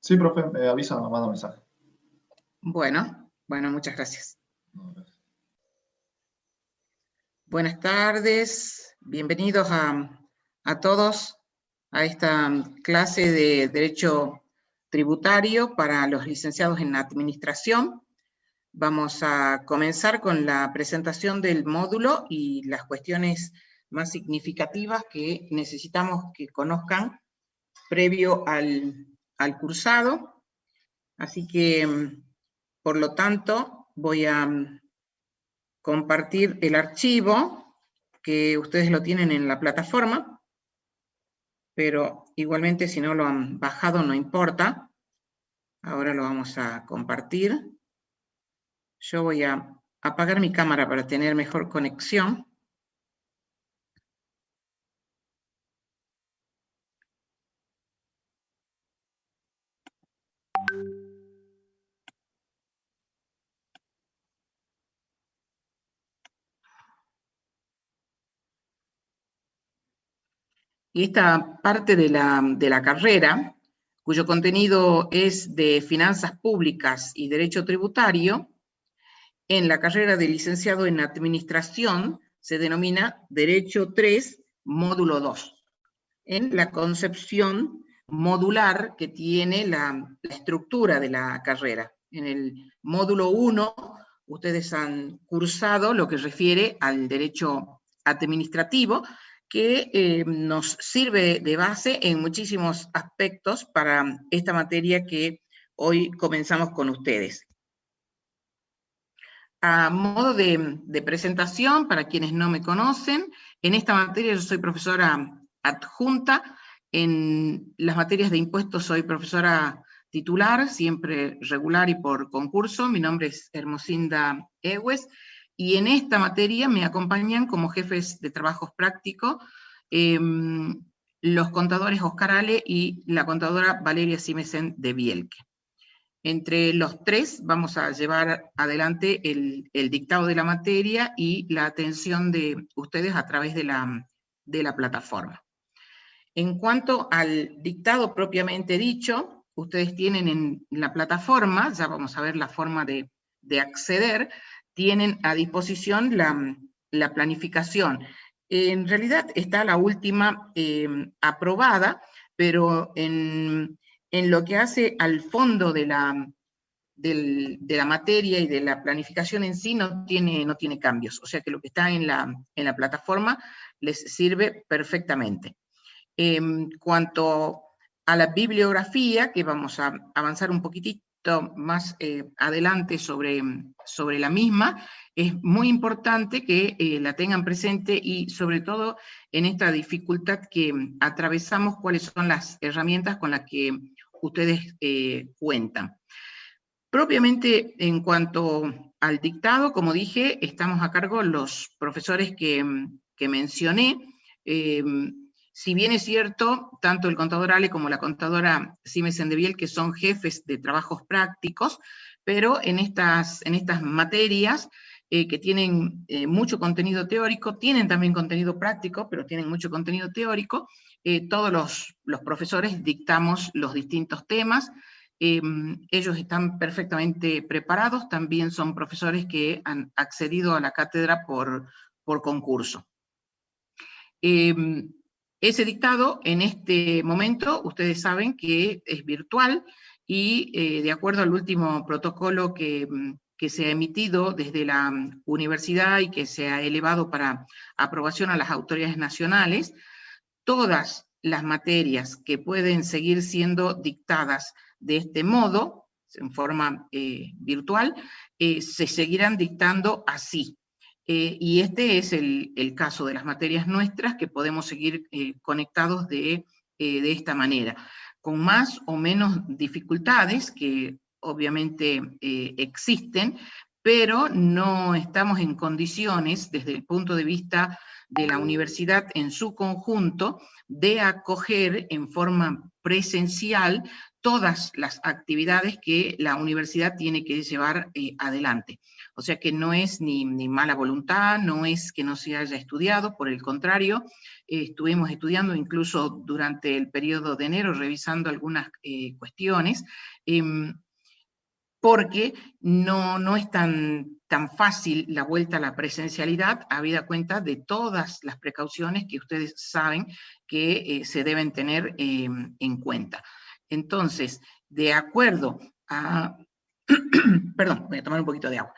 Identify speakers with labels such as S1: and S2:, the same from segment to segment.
S1: Sí, profe, me avisa, me manda un mensaje.
S2: Bueno, muchas gracias. Buenas tardes, bienvenidos a todos a esta clase de Derecho Tributario para los licenciados en Administración. Vamos a comenzar con la presentación del módulo y las cuestiones más significativas que necesitamos que conozcan previo al cursado. Así que, por lo tanto, voy a compartir el archivo, que ustedes lo tienen en la plataforma, pero igualmente si no lo han bajado no importa. Ahora lo vamos a compartir. Yo voy a apagar mi cámara para tener mejor conexión. Y esta parte de la carrera, cuyo contenido es de Finanzas Públicas y Derecho Tributario, en la carrera de licenciado en Administración se denomina Derecho 3, Módulo 2, en la concepción modular que tiene la estructura de la carrera. En el módulo 1, ustedes han cursado lo que refiere al derecho administrativo, que nos sirve de base en muchísimos aspectos para esta materia que hoy comenzamos con ustedes. A modo de presentación, para quienes no me conocen, en esta materia yo soy profesora adjunta. En las materias de impuestos soy profesora titular, siempre regular y por concurso. Mi nombre es Hermosinda Egues, y en esta materia me acompañan como jefes de trabajos prácticos los contadores Oscar Ale y la contadora Valeria Simesen de Bielke. Entre los tres vamos a llevar adelante el dictado de la materia y la atención de ustedes a través de la plataforma. En cuanto al dictado propiamente dicho, ustedes tienen en la plataforma, ya vamos a ver la forma de acceder, tienen a disposición la planificación. En realidad está la última aprobada, pero en lo que hace al fondo de la materia y de la planificación en sí no tiene cambios, o sea que lo que está en la plataforma les sirve perfectamente. En cuanto a la bibliografía, que vamos a avanzar un poquitito más adelante sobre la misma, es muy importante que la tengan presente y sobre todo en esta dificultad que atravesamos, cuáles son las herramientas con las que ustedes cuentan. Propiamente en cuanto al dictado, como dije, estamos a cargo los profesores que mencioné. Si bien es cierto, tanto el contador Ale como la contadora Simesen de Bielke son jefes de trabajos prácticos, pero en estas materias que tienen mucho contenido teórico, tienen también contenido práctico, pero tienen mucho contenido teórico, todos los profesores dictamos los distintos temas. Ellos están perfectamente preparados, también son profesores que han accedido a la cátedra por concurso. Ese dictado, en este momento, ustedes saben que es virtual y de acuerdo al último protocolo que se ha emitido desde la universidad y que se ha elevado para aprobación a las autoridades nacionales, todas las materias que pueden seguir siendo dictadas de este modo, en forma virtual, se seguirán dictando así. Y este es el caso de las materias nuestras, que podemos seguir conectados de esta manera, con más o menos dificultades que obviamente existen, pero no estamos en condiciones, desde el punto de vista de la universidad en su conjunto, de acoger en forma presencial todas las actividades que la universidad tiene que llevar adelante. O sea que no es ni mala voluntad, no es que no se haya estudiado, por el contrario, estuvimos estudiando incluso durante el periodo de enero, revisando algunas cuestiones, porque no es tan fácil la vuelta a la presencialidad, habida cuenta de todas las precauciones que ustedes saben que se deben tener en cuenta. Entonces, de acuerdo a... Perdón, voy a tomar un poquito de agua.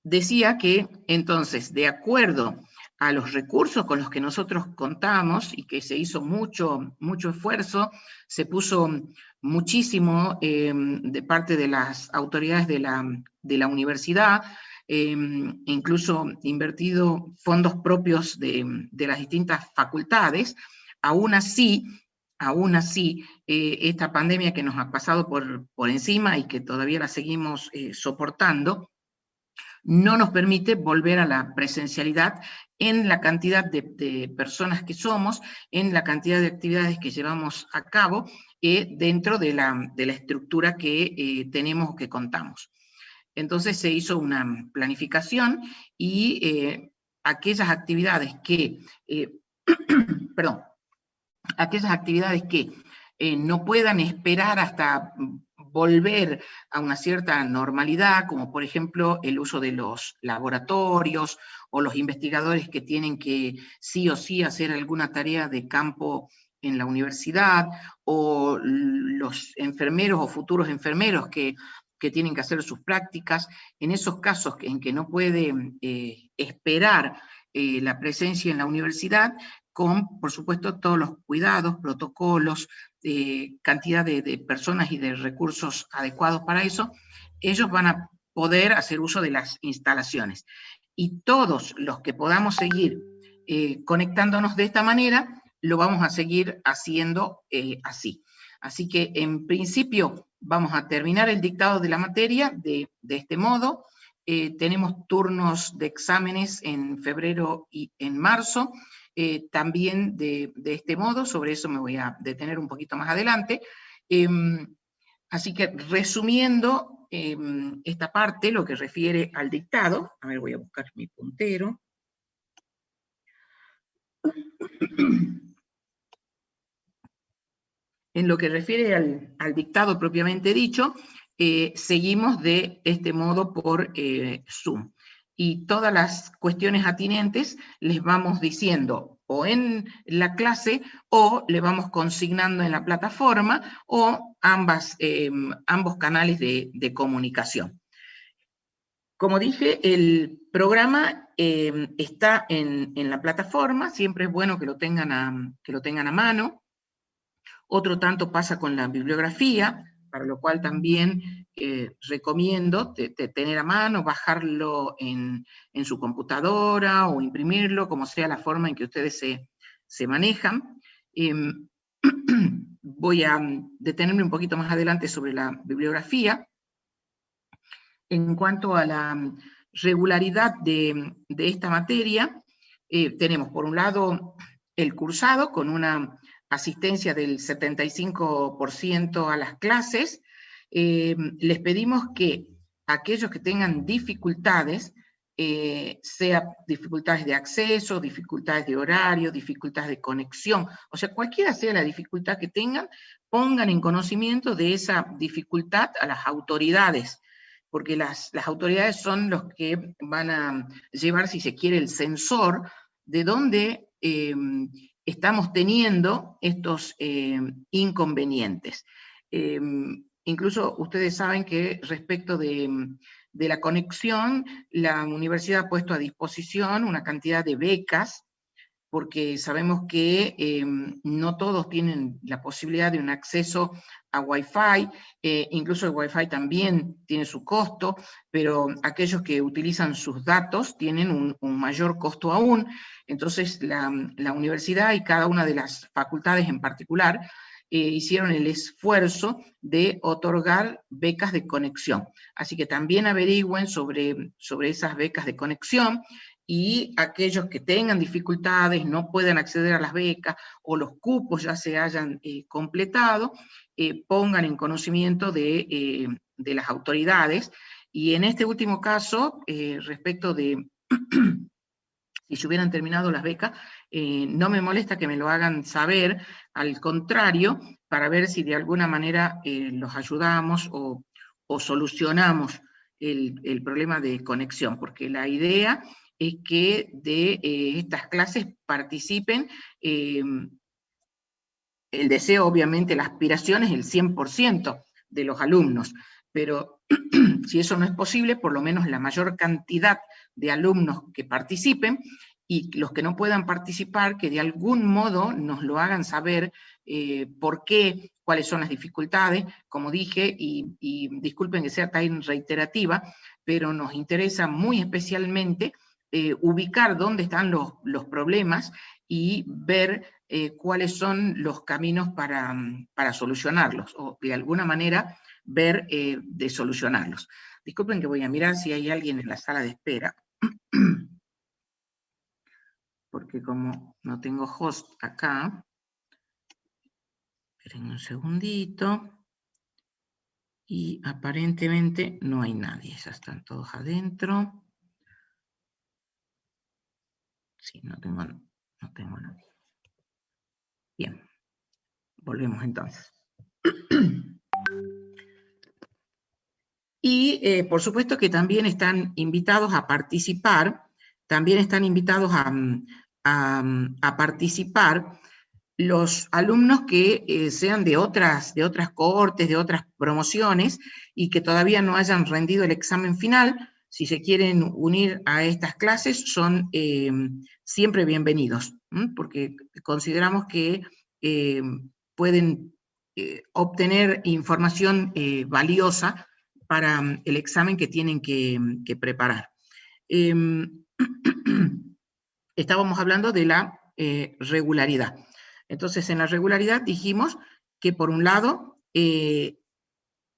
S2: Decía que, entonces, de acuerdo a los recursos con los que nosotros contamos y que se hizo mucho esfuerzo, se puso muchísimo de parte de las autoridades de la universidad, incluso invertido fondos propios de las distintas facultades. Aún así, esta pandemia que nos ha pasado por encima y que todavía la seguimos soportando, no nos permite volver a la presencialidad en la cantidad de personas que somos, en la cantidad de actividades que llevamos a cabo dentro de la estructura que tenemos o que contamos. Entonces se hizo una planificación y aquellas actividades que, perdón, aquellas actividades que no puedan esperar hasta volver a una cierta normalidad, como por ejemplo el uso de los laboratorios o los investigadores que tienen que sí o sí hacer alguna tarea de campo en la universidad, o los enfermeros o futuros enfermeros que tienen que hacer sus prácticas. En esos casos en que no puede esperar la presencia en la universidad, con, por supuesto, todos los cuidados, protocolos, cantidad de personas y de recursos adecuados para eso, ellos van a poder hacer uso de las instalaciones. Y todos los que podamos seguir conectándonos de esta manera, lo vamos a seguir haciendo así. Así que, en principio, vamos a terminar el dictado de la materia de este modo. Tenemos turnos de exámenes en febrero y en marzo, también de este modo. Sobre eso me voy a detener un poquito más adelante. Así que, resumiendo esta parte, lo que refiere al dictado, a ver, voy a buscar mi puntero. En lo que refiere al dictado propiamente dicho, seguimos de este modo por Zoom. Y todas las cuestiones atinentes les vamos diciendo o en la clase o le vamos consignando en la plataforma, o ambos canales de comunicación. Como dije, el programa está en la plataforma, siempre es bueno que lo tengan a mano. Otro tanto pasa con la bibliografía, para lo cual también recomiendo tener a mano, bajarlo en su computadora o imprimirlo, como sea la forma en que ustedes se manejan. Voy a detenerme un poquito más adelante sobre la bibliografía. En cuanto a la regularidad de esta materia, tenemos por un lado el cursado con una asistencia del 75% a las clases. Les pedimos que aquellos que tengan dificultades, sea dificultades de acceso, dificultades de horario, dificultades de conexión, o sea, cualquiera sea la dificultad que tengan, pongan en conocimiento de esa dificultad a las autoridades, porque las autoridades son los que van a llevar, si se quiere, el sensor de dónde estamos teniendo estos inconvenientes. Incluso ustedes saben que respecto de la conexión, la universidad ha puesto a disposición una cantidad de becas, porque sabemos que no todos tienen la posibilidad de un acceso a Wi-Fi, incluso el Wi-Fi también tiene su costo, pero aquellos que utilizan sus datos tienen un mayor costo aún. Entonces la universidad y cada una de las facultades en particular hicieron el esfuerzo de otorgar becas de conexión. Así que también averigüen sobre esas becas de conexión, y aquellos que tengan dificultades, no puedan acceder a las becas, o los cupos ya se hayan completado, pongan en conocimiento de las autoridades. Y en este último caso, respecto de si se hubieran terminado las becas, no me molesta que me lo hagan saber, al contrario, para ver si de alguna manera los ayudamos o solucionamos el problema de conexión, porque la idea es que de estas clases participen, el deseo, obviamente, la aspiración es el 100% de los alumnos, pero si eso no es posible, por lo menos la mayor cantidad de alumnos que participen, y los que no puedan participar, que de algún modo nos lo hagan saber por qué, cuáles son las dificultades, como dije, y disculpen que sea tan reiterativa, pero nos interesa muy especialmente ubicar dónde están los problemas y ver cuáles son los caminos para solucionarlos, o de alguna manera ver de solucionarlos. Disculpen que voy a mirar si hay alguien en la sala de espera, porque como no tengo host acá, esperen un segundito, y aparentemente no hay nadie, ya están todos adentro. Sí, no tengo nadie. Bien, volvemos entonces. Y por supuesto que también están invitados a participar, a participar los alumnos que sean de otras cohortes, de otras promociones, y que todavía no hayan rendido el examen final. Si se quieren unir a estas clases, son siempre bienvenidos, porque consideramos que pueden obtener información valiosa para el examen que tienen que preparar. Estábamos hablando de la regularidad. Entonces, en la regularidad dijimos que, por un lado,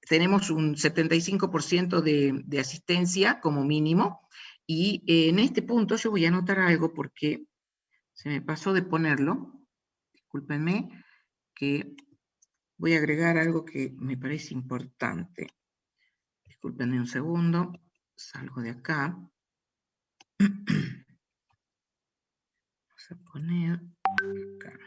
S2: tenemos un 75% de asistencia como mínimo, y en este punto yo voy a anotar algo porque se me pasó de ponerlo. Discúlpenme, que voy a agregar algo que me parece importante. Discúlpenme un segundo, salgo de acá. Vamos a poner acá.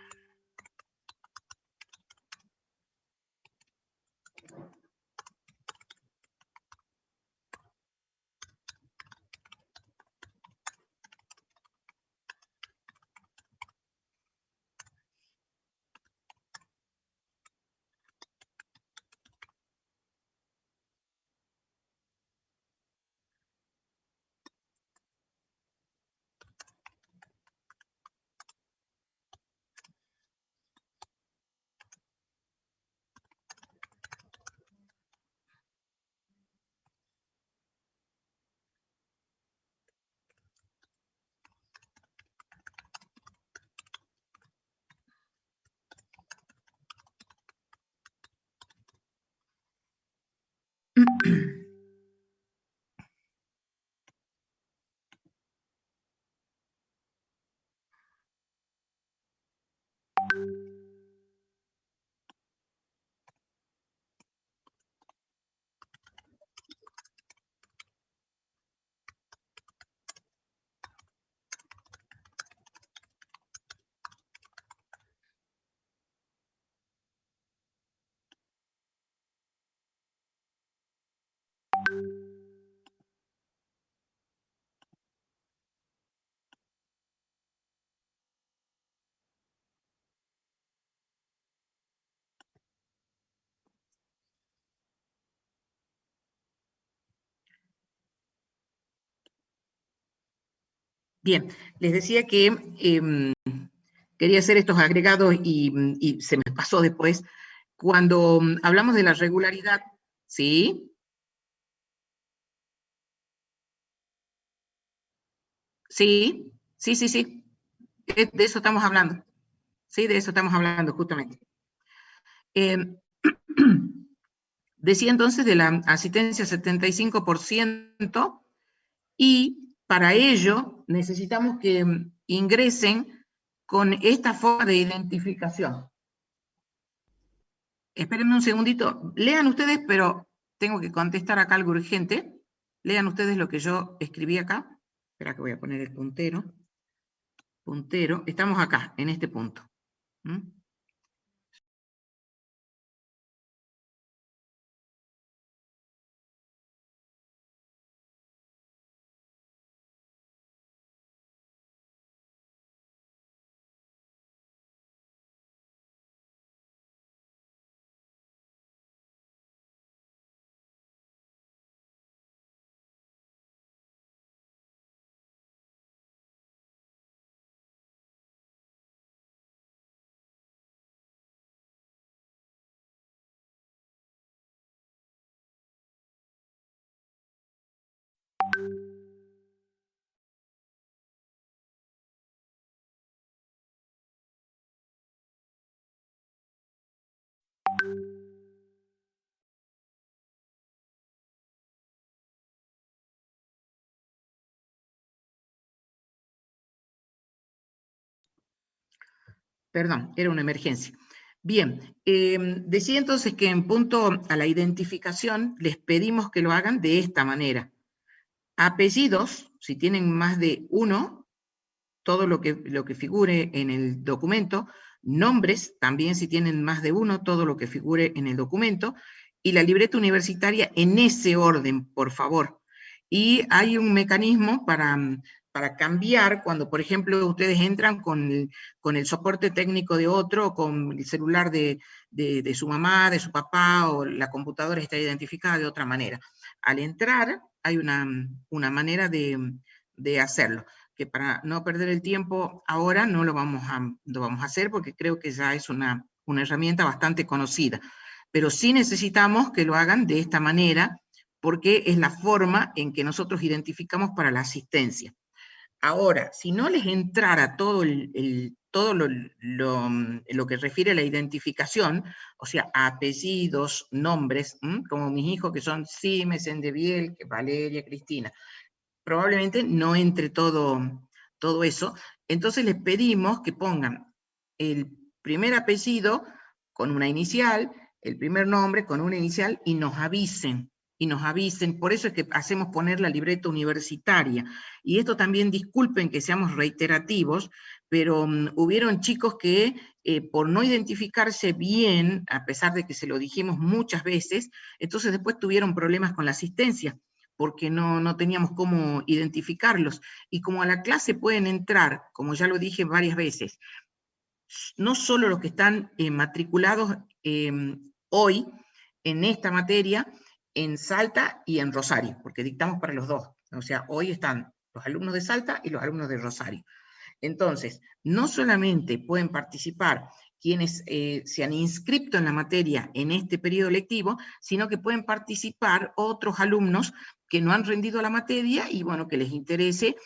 S2: Bien, les decía que quería hacer estos agregados y se me pasó después. Cuando hablamos de la regularidad, ¿sí? Sí, sí, sí, sí. De eso estamos hablando. Sí, de eso estamos hablando justamente. Decía entonces de la asistencia 75%, y para ello necesitamos que ingresen con esta forma de identificación. Espérenme un segundito. Lean ustedes, pero tengo que contestar acá algo urgente. Lean ustedes lo que yo escribí acá. Espera que voy a poner el puntero. Puntero. Estamos acá, en este punto. Perdón, era una emergencia. Bien, decía entonces que en punto a la identificación les pedimos que lo hagan de esta manera. Apellidos, si tienen más de uno, todo lo que figure en el documento. Nombres, también si tienen más de uno, todo lo que figure en el documento. Y la libreta universitaria en ese orden, por favor. Y hay un mecanismo para cambiar cuando, por ejemplo, ustedes entran con el soporte técnico de otro, con el celular de su mamá, de su papá, o la computadora está identificada de otra manera. Al entrar, hay una manera de hacerlo, que para no perder el tiempo ahora no lo vamos a hacer, porque creo que ya es una herramienta bastante conocida. Pero sí necesitamos que lo hagan de esta manera, porque es la forma en que nosotros identificamos para la asistencia. Ahora, si no les entrara todo lo que refiere a la identificación, o sea, apellidos, nombres, como mis hijos que son Simes, Endeviel, Valeria, Cristina, probablemente no entre todo eso. Entonces les pedimos que pongan el primer apellido con una inicial, el primer nombre con una inicial, y nos avisen. Por eso es que hacemos poner la libreta universitaria. Y esto también, disculpen que seamos reiterativos, pero hubieron chicos que por no identificarse bien, a pesar de que se lo dijimos muchas veces, entonces después tuvieron problemas con la asistencia, porque no teníamos cómo identificarlos. Y como a la clase pueden entrar, como ya lo dije varias veces, no solo los que están matriculados hoy en esta materia, en Salta y en Rosario, porque dictamos para los dos. O sea, hoy están los alumnos de Salta y los alumnos de Rosario. Entonces, no solamente pueden participar quienes se han inscrito en la materia en este periodo lectivo, sino que pueden participar otros alumnos que no han rendido la materia y, bueno, que les interese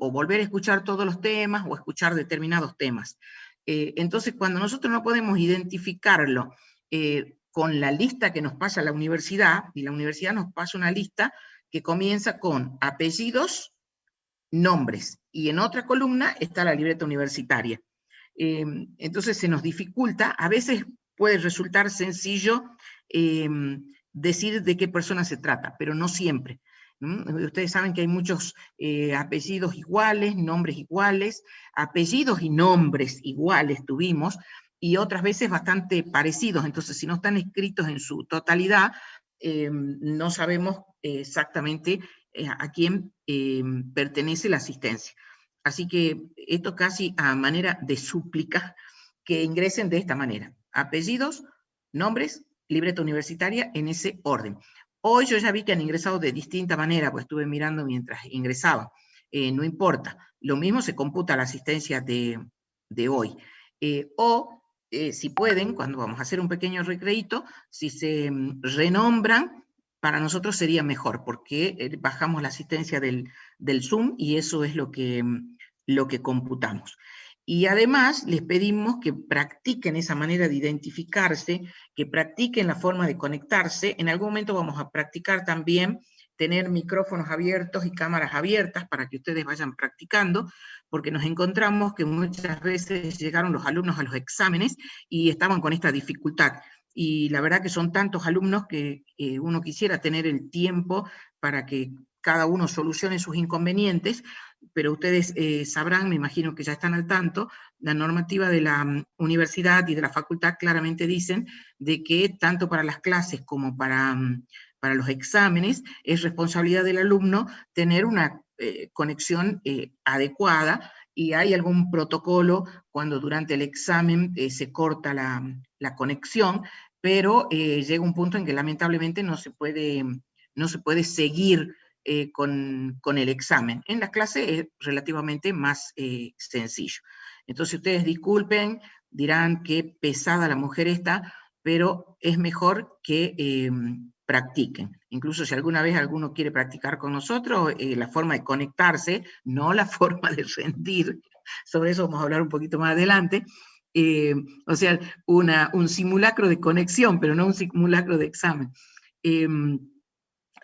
S2: o volver a escuchar todos los temas o escuchar determinados temas. Entonces, cuando nosotros no podemos identificarlo con la lista que nos pasa la universidad, y la universidad nos pasa una lista que comienza con apellidos, nombres, y en otra columna está la libreta universitaria. Entonces se nos dificulta, a veces puede resultar sencillo decir de qué persona se trata, pero no siempre. Ustedes saben que hay muchos apellidos iguales, nombres iguales, apellidos y nombres iguales tuvimos, y otras veces bastante parecidos. Entonces, si no están escritos en su totalidad, no sabemos exactamente a quién pertenece la asistencia. Así que esto casi a manera de súplica, que ingresen de esta manera: apellidos, nombres, libreta universitaria, en ese orden. Hoy yo ya vi que han ingresado de distinta manera, pues estuve mirando mientras ingresaba. No importa, lo mismo se computa la asistencia de hoy. Si pueden, cuando vamos a hacer un pequeño recreíto, si se renombran, para nosotros sería mejor, porque bajamos la asistencia del Zoom y eso es lo que computamos. Y además les pedimos que practiquen esa manera de identificarse, que practiquen la forma de conectarse. En algún momento vamos a practicar también tener micrófonos abiertos y cámaras abiertas para que ustedes vayan practicando, porque nos encontramos que muchas veces llegaron los alumnos a los exámenes y estaban con esta dificultad. Y la verdad que son tantos alumnos que uno quisiera tener el tiempo para que cada uno solucione sus inconvenientes, pero ustedes sabrán, me imagino que ya están al tanto, la normativa de la universidad y de la facultad claramente dicen de que tanto para las clases como para los exámenes es responsabilidad del alumno tener una conexión adecuada, y hay algún protocolo cuando durante el examen se corta la conexión, pero llega un punto en que lamentablemente no se puede seguir con el examen. En la clase es relativamente más sencillo. Entonces ustedes disculpen, dirán qué pesada la mujer está, pero es mejor que practiquen. Incluso si alguna vez alguno quiere practicar con nosotros, la forma de conectarse, no la forma de rendir, sobre eso vamos a hablar un poquito más adelante, o sea, un simulacro de conexión, pero no un simulacro de examen.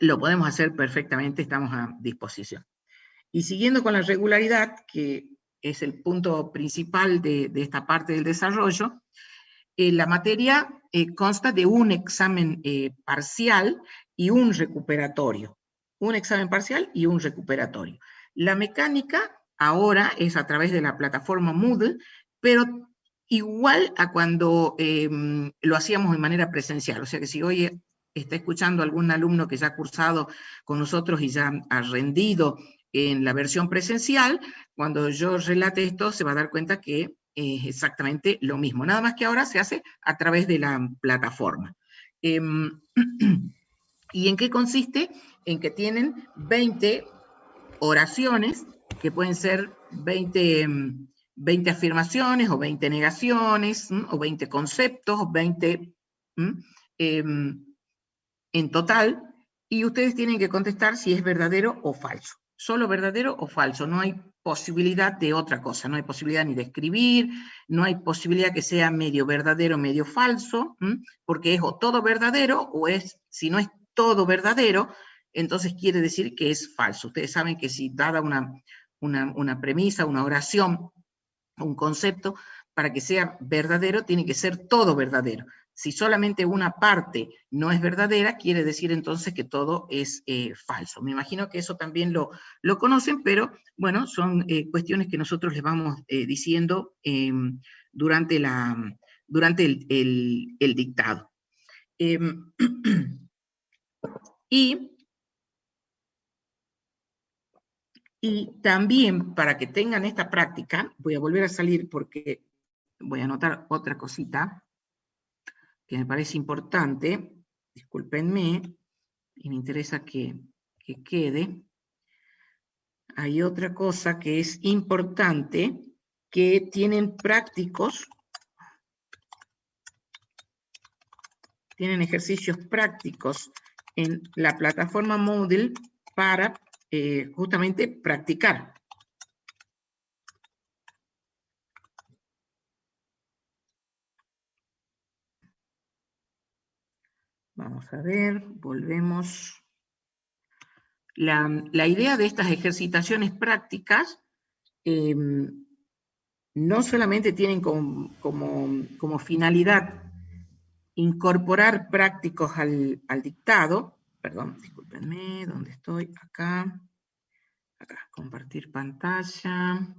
S2: Lo podemos hacer perfectamente, estamos a disposición. Y siguiendo con la regularidad, que es el punto principal de esta parte del desarrollo, la materia consta de un examen parcial y un recuperatorio. Un examen parcial y un recuperatorio. La mecánica ahora es a través de la plataforma Moodle, pero igual a cuando lo hacíamos de manera presencial. O sea que si hoy está escuchando algún alumno que ya ha cursado con nosotros y ya ha rendido en la versión presencial, cuando yo relate esto se va a dar cuenta que es exactamente lo mismo, nada más que ahora se hace a través de la plataforma. ¿Y en qué consiste? En que tienen 20 oraciones, que pueden ser 20 afirmaciones, o 20 negaciones, o 20 conceptos, o 20 en total, y ustedes tienen que contestar si es verdadero o falso. Solo verdadero o falso, no hay posibilidad de otra cosa, no hay posibilidad ni de escribir, no hay posibilidad que sea medio verdadero, medio falso, porque es o todo verdadero, o es, si no es todo verdadero, entonces quiere decir que es falso. Ustedes saben que si dada una premisa, una oración, un concepto, para que sea verdadero, tiene que ser todo verdadero. Si solamente una parte no es verdadera, quiere decir entonces que todo es falso. Me imagino que eso también lo conocen, pero bueno, son cuestiones que nosotros les vamos diciendo durante el dictado. Y también, para que tengan esta práctica, voy a volver a salir porque voy a anotar otra cosita que me parece importante, discúlpenme, y me interesa que quede. Hay otra cosa que es importante, que tienen prácticos, tienen ejercicios prácticos en la plataforma Moodle para justamente practicar. Vamos a ver, volvemos. La idea de estas ejercitaciones prácticas no solamente tienen como finalidad incorporar prácticos al dictado, perdón, discúlpenme, ¿dónde estoy? Acá, compartir pantalla.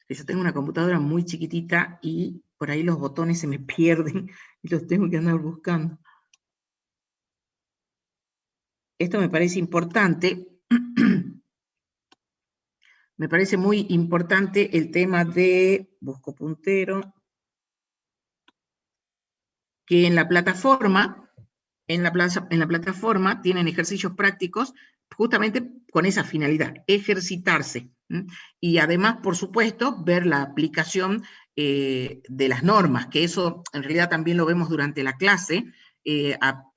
S2: Yo tengo una computadora muy chiquitita y por ahí los botones se me pierden y los tengo que andar buscando. Esto me parece importante. Me parece muy importante el tema de, busco puntero, que en la plataforma tienen ejercicios prácticos justamente con esa finalidad, ejercitarse. Y además, por supuesto, ver la aplicación de las normas, que eso en realidad también lo vemos durante la clase,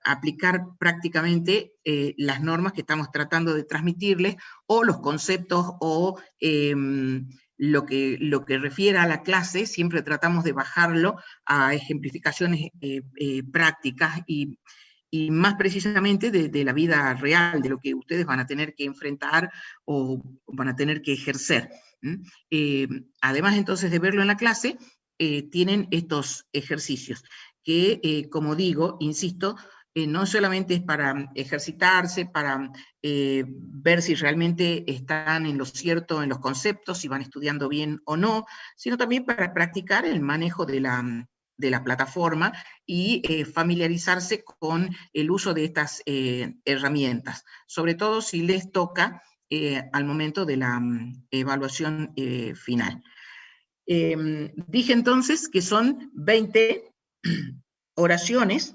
S2: aplicar prácticamente las normas que estamos tratando de transmitirles, o los conceptos, o lo que refiere a la clase, siempre tratamos de bajarlo a ejemplificaciones prácticas, y y más precisamente de la vida real, de lo que ustedes van a tener que enfrentar o van a tener que ejercer. Además entonces de verlo en la clase, tienen estos ejercicios que, como digo, insisto, no solamente es para ejercitarse, para ver si realmente están en lo cierto en los conceptos, si van estudiando bien o no, sino también para practicar el manejo de la plataforma y familiarizarse con el uso de estas herramientas, sobre todo si les toca al momento de la evaluación final. Dije entonces que son 20 oraciones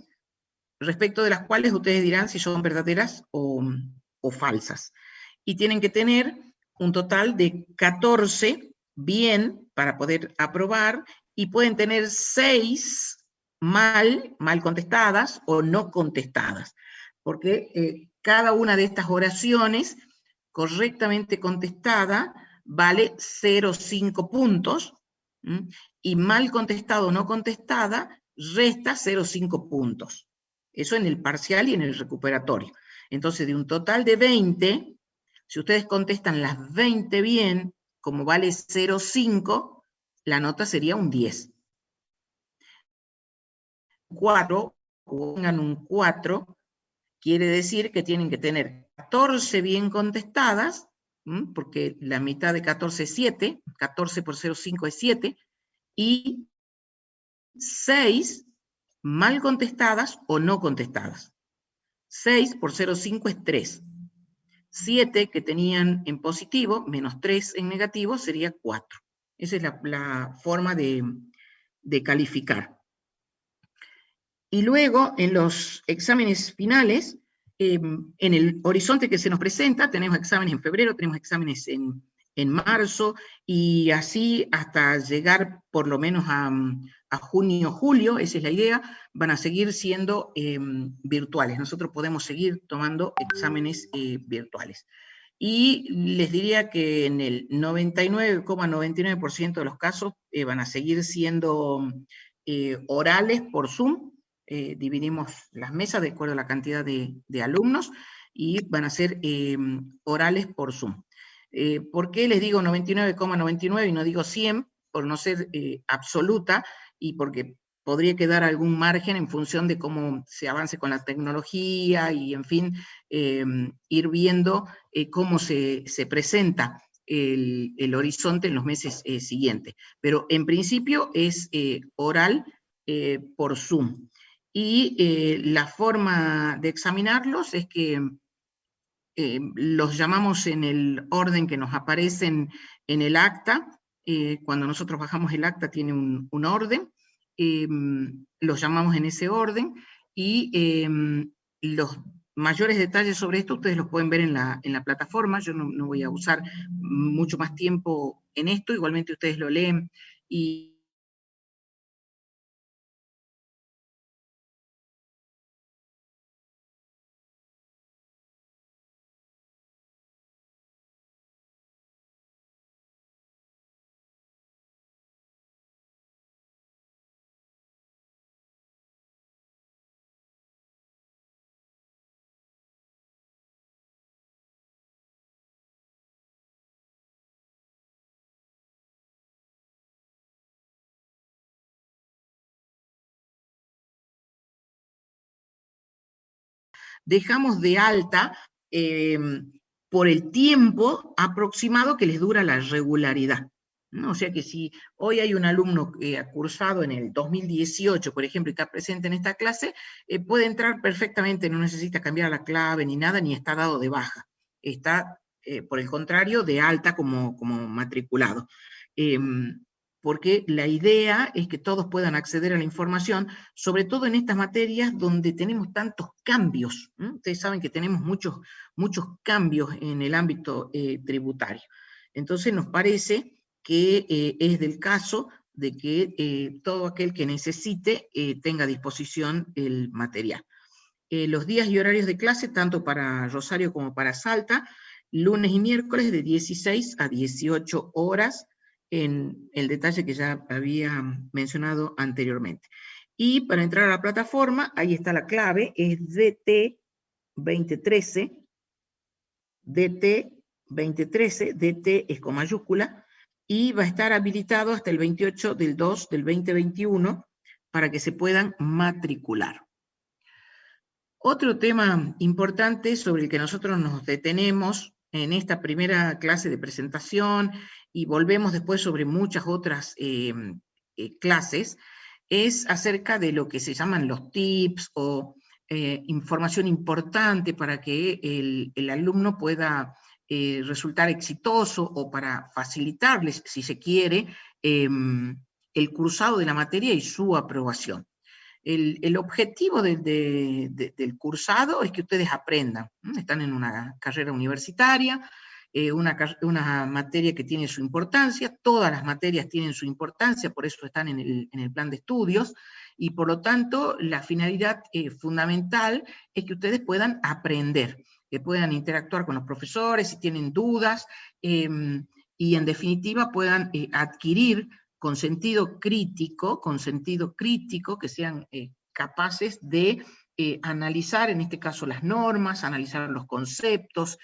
S2: respecto de las cuales ustedes dirán si son verdaderas o falsas. Y tienen que tener un total de 14 bien para poder aprobar, y pueden tener 6 mal contestadas o no contestadas, porque cada una de estas oraciones correctamente contestada vale 0,5 puntos, y mal contestado o no contestada resta 0,5 puntos. Eso en el parcial y en el recuperatorio. Entonces, de un total de 20, si ustedes contestan las 20 bien, como vale 0,5, la nota sería un 10. 4, o tengan un 4, quiere decir que tienen que tener 14 bien contestadas, porque la mitad de 14 es 7, 14 por 0,5 es 7, y 6 mal contestadas o no contestadas. 6 por 0,5 es 3. 7 que tenían en positivo, menos 3 en negativo, sería 4. Esa es la forma de calificar. Y luego, en los exámenes finales, en el horizonte que se nos presenta, tenemos exámenes en febrero, tenemos exámenes en marzo, y así hasta llegar por lo menos a junio, julio, esa es la idea, van a seguir siendo virtuales. Nosotros podemos seguir tomando exámenes virtuales. Y les diría que en el 99,99% de los casos van a seguir siendo orales por Zoom. Dividimos las mesas de acuerdo a la cantidad de alumnos, y van a ser orales por Zoom. ¿Por qué les digo 99,99 y no digo 100? Por no ser absoluta, y porque podría quedar algún margen en función de cómo se avance con la tecnología y, en fin, ir viendo cómo se presenta el horizonte en los meses siguientes. Pero en principio es oral por Zoom. Y la forma de examinarlos es que los llamamos en el orden que nos aparecen en el acta. Cuando nosotros bajamos el acta tiene un orden, los llamamos en ese orden, y los mayores detalles sobre esto ustedes los pueden ver en la plataforma. Yo no voy a usar mucho más tiempo en esto, igualmente ustedes lo leen y dejamos de alta por el tiempo aproximado que les dura la regularidad, ¿no? O sea que si hoy hay un alumno cursado en el 2018, por ejemplo, y está presente en esta clase, puede entrar perfectamente, no necesita cambiar la clave ni nada, ni está dado de baja. Está, por el contrario, de alta como matriculado. Porque la idea es que todos puedan acceder a la información, sobre todo en estas materias donde tenemos tantos cambios. Ustedes saben que tenemos muchos cambios en el ámbito tributario. Entonces nos parece que es del caso de que todo aquel que necesite tenga a disposición el material. Los días y horarios de clase, tanto para Rosario como para Salta, lunes y miércoles de 16 a 18 horas, en el detalle que ya había mencionado anteriormente. Y para entrar a la plataforma, ahí está la clave, es DT2013, DT2013, DT es con mayúscula, y va a estar habilitado hasta el 28 del 2 del 2021 para que se puedan matricular. Otro tema importante sobre el que nosotros nos detenemos en esta primera clase de presentación y volvemos después sobre muchas otras clases, es acerca de lo que se llaman los tips o información importante para que el alumno pueda resultar exitoso o para facilitarles, si se quiere, el cursado de la materia y su aprobación. El objetivo del cursado es que ustedes aprendan. Están en una carrera universitaria, una materia que tiene su importancia, todas las materias tienen su importancia, por eso están en el plan de estudios, y por lo tanto la finalidad fundamental es que ustedes puedan aprender, que puedan interactuar con los profesores si tienen dudas, y en definitiva puedan adquirir con sentido crítico, que sean capaces de analizar, en este caso, las normas, analizar los conceptos,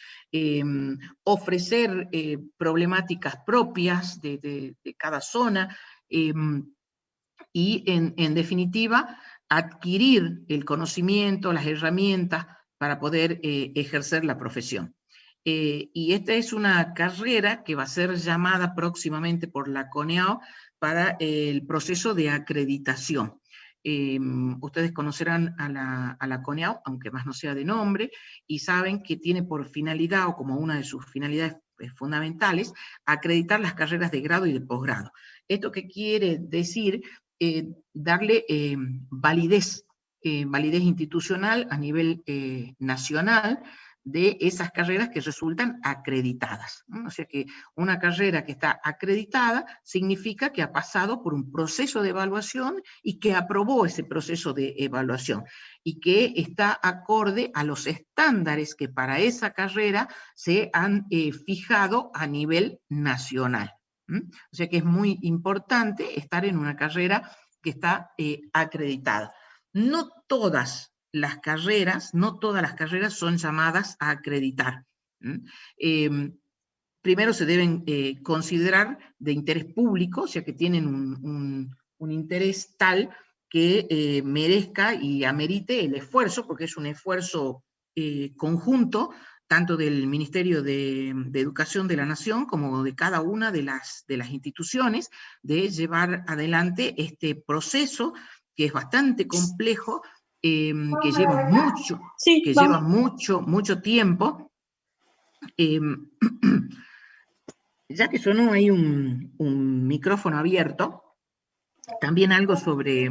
S2: ofrecer problemáticas propias de cada zona, y en definitiva, adquirir el conocimiento, las herramientas para poder ejercer la profesión. Y esta es una carrera que va a ser llamada próximamente por la CONEAO para el proceso de acreditación. Ustedes conocerán a la CONEAO, aunque más no sea de nombre, y saben que tiene por finalidad, o como una de sus finalidades fundamentales, acreditar las carreras de grado y de posgrado. ¿Esto qué quiere decir? Darle validez institucional a nivel nacional de esas carreras que resultan acreditadas, ¿no? O sea que una carrera que está acreditada significa que ha pasado por un proceso de evaluación y que aprobó ese proceso de evaluación y que está acorde a los estándares que para esa carrera se han fijado a nivel nacional. O sea que es muy importante estar en una carrera que está acreditada. No todas las carreras son llamadas a acreditar. Primero se deben considerar de interés público, o sea que tienen un interés tal que merezca y amerite el esfuerzo, porque es un esfuerzo conjunto, tanto del Ministerio de Educación de la Nación como de cada una de las instituciones, de llevar adelante este proceso que es bastante complejo, que lleva mucho tiempo. Ya que sonó ahí un micrófono abierto, también algo sobre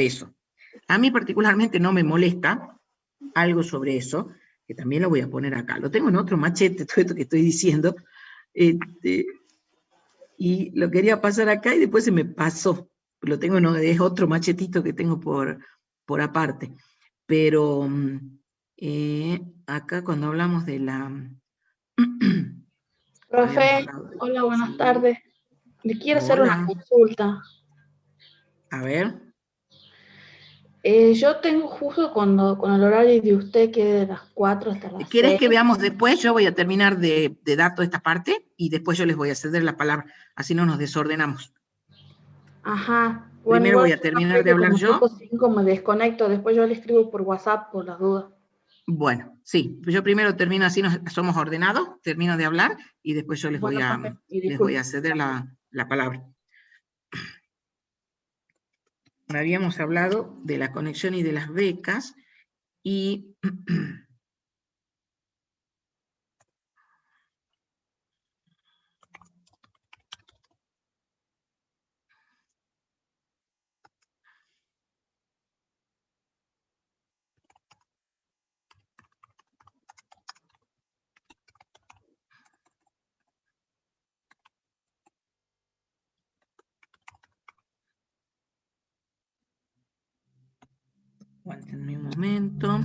S2: eso. A mí particularmente no me molesta algo sobre eso, que también lo voy a poner acá. Lo tengo en otro machete, todo esto que estoy diciendo, y lo quería pasar acá y después se me pasó. Lo tengo, no, es otro machetito que tengo por aparte. Pero acá cuando hablamos de la...
S3: Profe, hola, buenas tardes. Le quiero hacer una consulta.
S2: A ver.
S3: Yo tengo justo con el horario de usted, que es de las 4 hasta las 6.
S2: ¿Querés que veamos después? Yo voy a terminar de dar toda esta parte y después yo les voy a ceder la palabra, así no nos desordenamos.
S3: Ajá. Bueno,
S2: primero voy a terminar de hablar yo.
S3: Tipo 5 me desconecto, después yo le escribo por WhatsApp por las dudas.
S2: Bueno, sí, yo primero termino, así somos ordenados, termino de hablar y después yo les voy a ceder la palabra. Habíamos hablado de la conexión y de las becas y... Aguántenme un momento.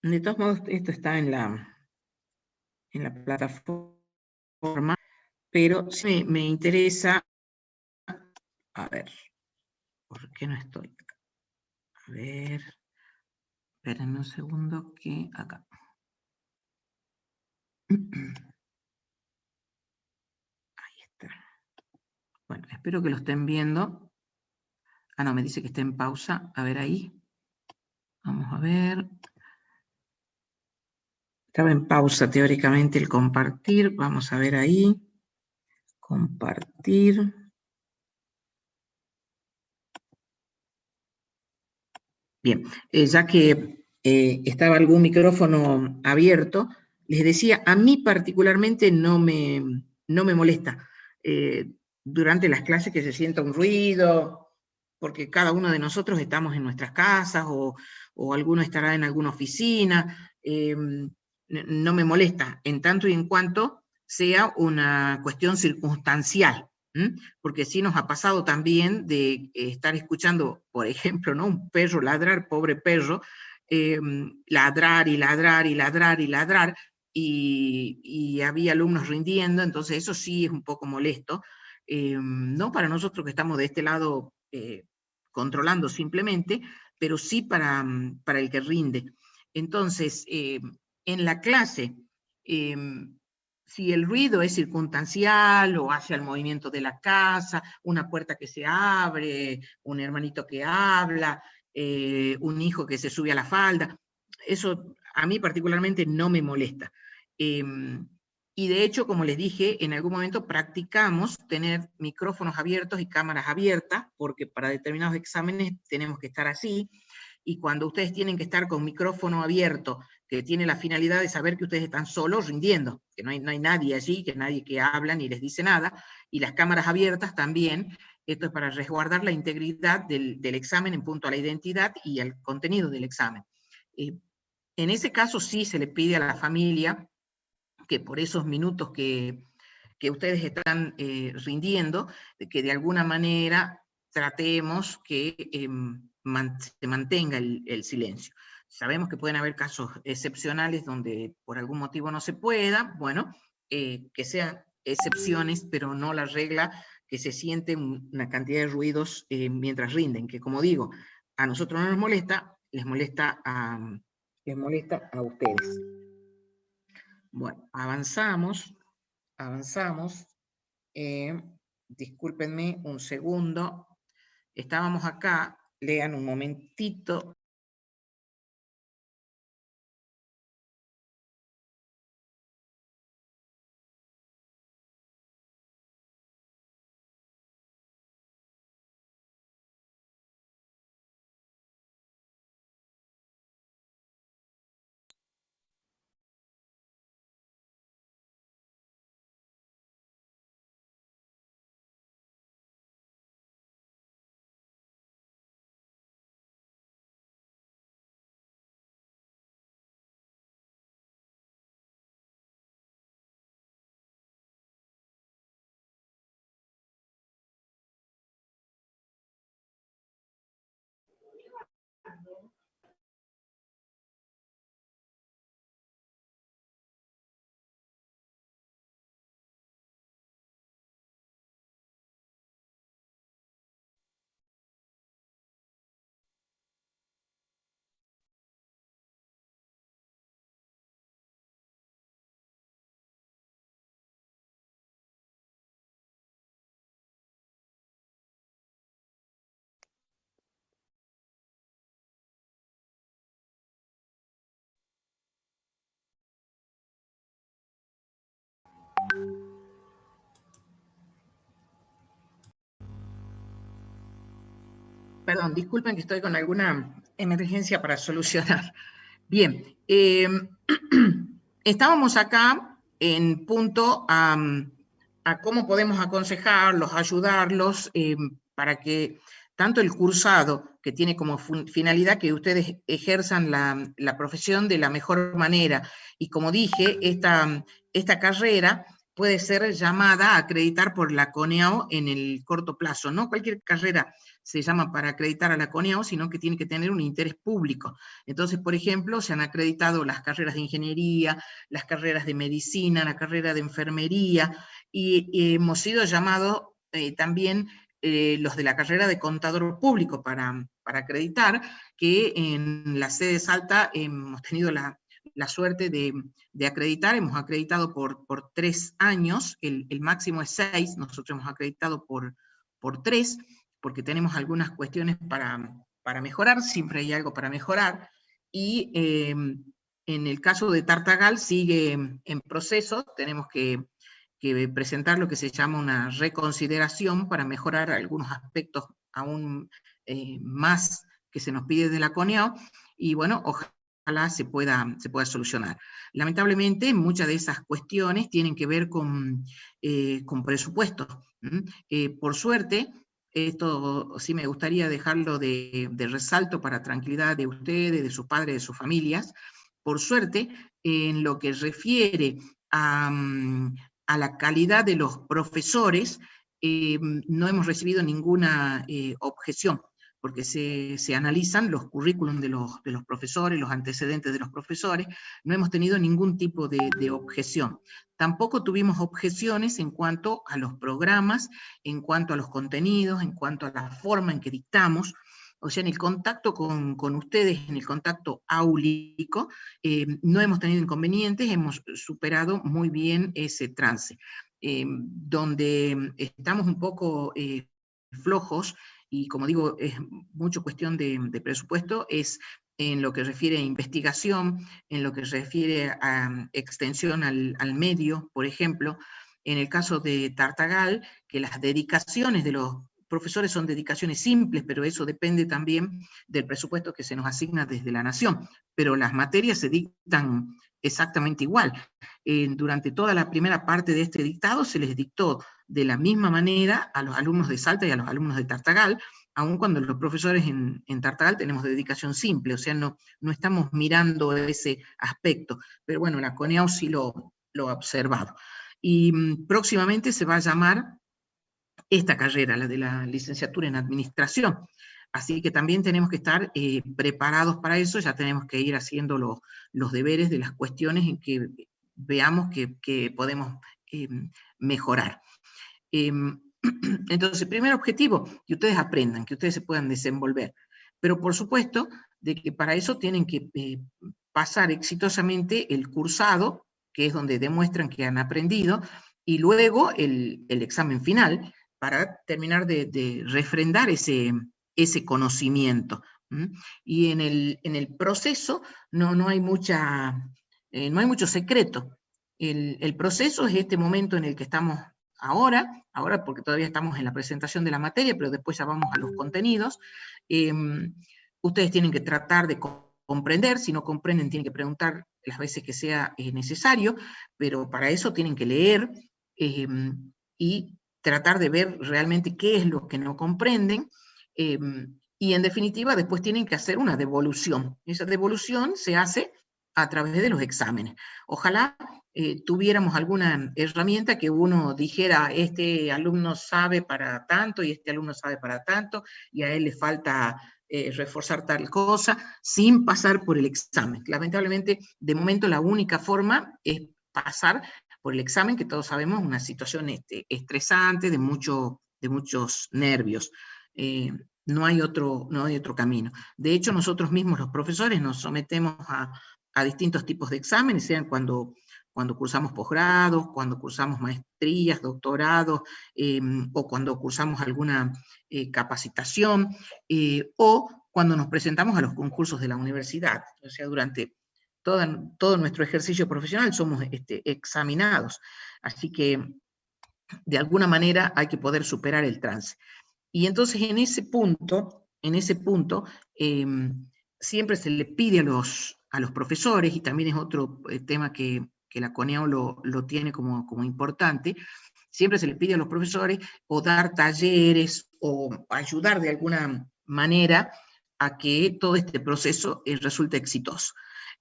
S2: De todos modos, esto está en la plataforma, pero sí me interesa, a ver, ¿por qué no estoy acá? A ver, espérenme un segundo que acá. Ahí está. Bueno, espero que lo estén viendo. Ah, no, me dice que está en pausa. A ver ahí. Vamos a ver. Estaba en pausa teóricamente el compartir. Vamos a ver ahí. Compartir. Bien, ya que estaba algún micrófono abierto, les decía, a mí particularmente no me molesta durante las clases que se sienta un ruido, porque cada uno de nosotros estamos en nuestras casas o alguno estará en alguna oficina, no me molesta en tanto y en cuanto sea una cuestión circunstancial. Porque sí nos ha pasado también de estar escuchando, por ejemplo, ¿no? Un perro ladrar, pobre perro, ladrar y ladrar y ladrar y ladrar, y había alumnos rindiendo, entonces eso sí es un poco molesto, no para nosotros que estamos de este lado controlando simplemente, pero sí para el que rinde. Entonces, en la clase, si el ruido es circunstancial o hace el movimiento de la casa, una puerta que se abre, un hermanito que habla, un hijo que se sube a la falda, eso a mí particularmente no me molesta. Y de hecho, como les dije, en algún momento practicamos tener micrófonos abiertos y cámaras abiertas, porque para determinados exámenes tenemos que estar así, y cuando ustedes tienen que estar con micrófono abierto, que tiene la finalidad de saber que ustedes están solos rindiendo, que no hay nadie allí, que nadie que habla ni les dice nada, y las cámaras abiertas también, esto es para resguardar la integridad del examen en punto a la identidad y al contenido del examen. En ese caso sí se le pide a la familia que por esos minutos que ustedes están rindiendo, que de alguna manera tratemos que se mantenga el silencio. Sabemos que pueden haber casos excepcionales donde por algún motivo no se pueda, bueno, que sean excepciones, pero no la regla, que se siente una cantidad de ruidos mientras rinden, que como digo, a nosotros no nos molesta, les molesta a ustedes. Bueno, avanzamos. Discúlpenme un segundo. Estábamos acá, lean un momentito. Perdón, disculpen que estoy con alguna emergencia para solucionar. Bien, estábamos acá en punto a cómo podemos aconsejarlos, ayudarlos, para que tanto el cursado, que tiene como finalidad que ustedes ejerzan la profesión de la mejor manera, y como dije, esta carrera puede ser llamada a acreditar por la CONEAO en el corto plazo. No cualquier carrera se llama para acreditar a la CONEAO, sino que tiene que tener un interés público. Entonces, por ejemplo, se han acreditado las carreras de ingeniería, las carreras de medicina, la carrera de enfermería, y hemos sido llamados también los de la carrera de contador público para acreditar, que en la sede de Salta hemos tenido la suerte de acreditar. Hemos acreditado por 3 años, el máximo es 6, nosotros hemos acreditado por 3, porque tenemos algunas cuestiones para mejorar, siempre hay algo para mejorar, y en el caso de Tartagal sigue en proceso, tenemos que presentar lo que se llama una reconsideración para mejorar algunos aspectos aún más que se nos pide de la CONEAO, y bueno, ojalá se pueda solucionar. Lamentablemente, muchas de esas cuestiones tienen que ver con presupuestos. Por suerte, esto sí me gustaría dejarlo de resalto para tranquilidad de ustedes, de sus padres, de sus familias. Por suerte, en lo que refiere a la calidad de los profesores, no hemos recibido ninguna objeción, porque se analizan los currículums de los profesores, los antecedentes de los profesores, no hemos tenido ningún tipo de objeción. Tampoco tuvimos objeciones en cuanto a los programas, en cuanto a los contenidos, en cuanto a la forma en que dictamos. O sea, en el contacto con ustedes, en el contacto áulico, no hemos tenido inconvenientes, hemos superado muy bien ese trance. Donde estamos un poco flojos, y como digo, es mucho cuestión de presupuesto, es en lo que refiere a investigación, en lo que refiere a extensión al medio, por ejemplo. En el caso de Tartagal, que las dedicaciones de los profesores son dedicaciones simples, pero eso depende también del presupuesto que se nos asigna desde la Nación, pero las materias se dictan exactamente igual. Durante toda la primera parte de este dictado se les dictó de la misma manera a los alumnos de Salta y a los alumnos de Tartagal, aun cuando los profesores en Tartagal tenemos dedicación simple, o sea, no estamos mirando ese aspecto, pero bueno, la CONEAO sí lo ha observado. Y próximamente se va a llamar esta carrera, la de la licenciatura en administración. Así que también tenemos que estar preparados para eso, ya tenemos que ir haciendo los deberes de las cuestiones en que veamos que podemos mejorar. Entonces, el primer objetivo, que ustedes aprendan, que ustedes se puedan desenvolver. Pero por supuesto, de que para eso tienen que pasar exitosamente el cursado, que es donde demuestran que han aprendido, y luego el examen final, para terminar de refrendar ese conocimiento. Y en el proceso no hay mucho secreto. El proceso es este momento en el que estamos ahora porque todavía estamos en la presentación de la materia, pero después ya vamos a los contenidos. Ustedes tienen que tratar de comprender, si no comprenden tienen que preguntar las veces que sea necesario, pero para eso tienen que leer y tratar de ver realmente qué es lo que no comprenden, y en definitiva después tienen que hacer una devolución. Esa devolución se hace a través de los exámenes. Ojalá tuviéramos alguna herramienta que uno dijera, este alumno sabe para tanto y este alumno sabe para tanto, y a él le falta reforzar tal cosa, sin pasar por el examen. Lamentablemente, de momento la única forma es pasar por el examen, que todos sabemos, una situación estresante, de muchos nervios. No hay otro camino. De hecho, nosotros mismos los profesores nos sometemos a distintos tipos de exámenes, sean cuando cursamos posgrados, cuando cursamos maestrías, doctorados, o cuando cursamos alguna capacitación, o cuando nos presentamos a los concursos de la universidad. O sea, durante todo nuestro ejercicio profesional somos examinados. Así que, de alguna manera, hay que poder superar el trance. Y entonces, en ese punto, siempre se le pide a los profesores, y también es otro tema que la CONEAO lo tiene como importante, siempre se le pide a los profesores o dar talleres o ayudar de alguna manera a que todo este proceso resulte exitoso.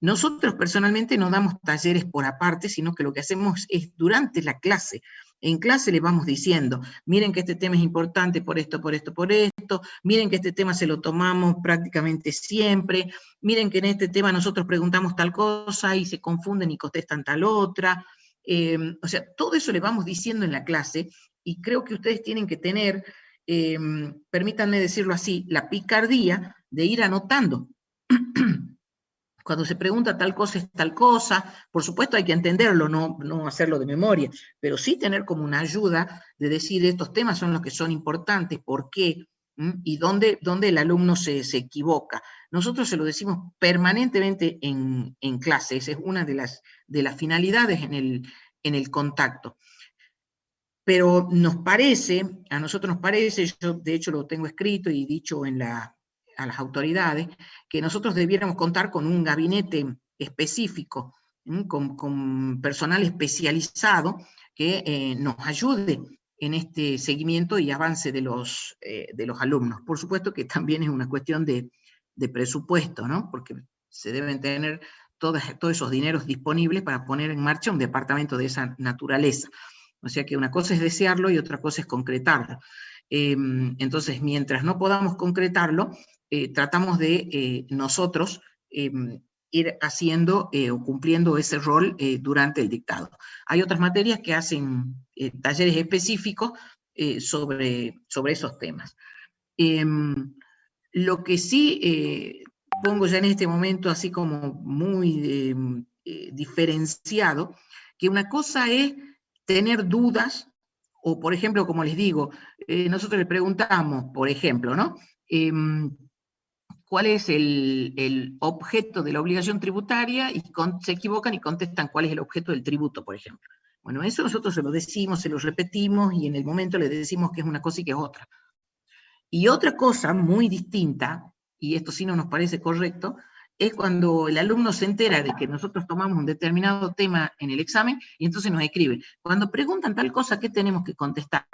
S2: Nosotros personalmente no damos talleres por aparte, sino que lo que hacemos es durante la clase. En clase le vamos diciendo, miren que este tema es importante por esto, por esto, por esto, miren que este tema se lo tomamos prácticamente siempre, miren que en este tema nosotros preguntamos tal cosa y se confunden y contestan tal otra. O sea, todo eso le vamos diciendo en la clase, y creo que ustedes tienen que tener, permítanme decirlo así, la picardía de ir anotando. Cuando se pregunta tal cosa es tal cosa, por supuesto hay que entenderlo, no hacerlo de memoria, pero sí tener como una ayuda de decir estos temas son los que son importantes, por qué, y dónde el alumno se equivoca. Nosotros se lo decimos permanentemente en clase, esa es una de las finalidades en el contacto. Pero a nosotros nos parece, yo de hecho lo tengo escrito y dicho a las autoridades, que nosotros debiéramos contar con un gabinete específico, con personal especializado que nos ayude en este seguimiento y avance de los alumnos. Por supuesto que también es una cuestión de presupuesto, ¿no? Porque se deben tener todos esos dineros disponibles para poner en marcha un departamento de esa naturaleza. O sea que una cosa es desearlo y otra cosa es concretarlo. Entonces, mientras no podamos concretarlo, tratamos de nosotros ir haciendo o cumpliendo ese rol durante el dictado. Hay otras materias que hacen talleres específicos sobre esos temas. Lo que sí pongo ya en este momento así como muy diferenciado, que una cosa es tener dudas, o por ejemplo, como les digo, nosotros le preguntamos, por ejemplo, ¿no? ¿Cuál es el objeto de la obligación tributaria? Y se equivocan y contestan cuál es el objeto del tributo, por ejemplo. Bueno, eso nosotros se lo decimos, se lo repetimos, y en el momento le decimos que es una cosa y que es otra. Y otra cosa muy distinta, y esto sí no nos parece correcto, es cuando el alumno se entera de que nosotros tomamos un determinado tema en el examen y entonces nos escribe. Cuando preguntan tal cosa, ¿qué tenemos que contestar?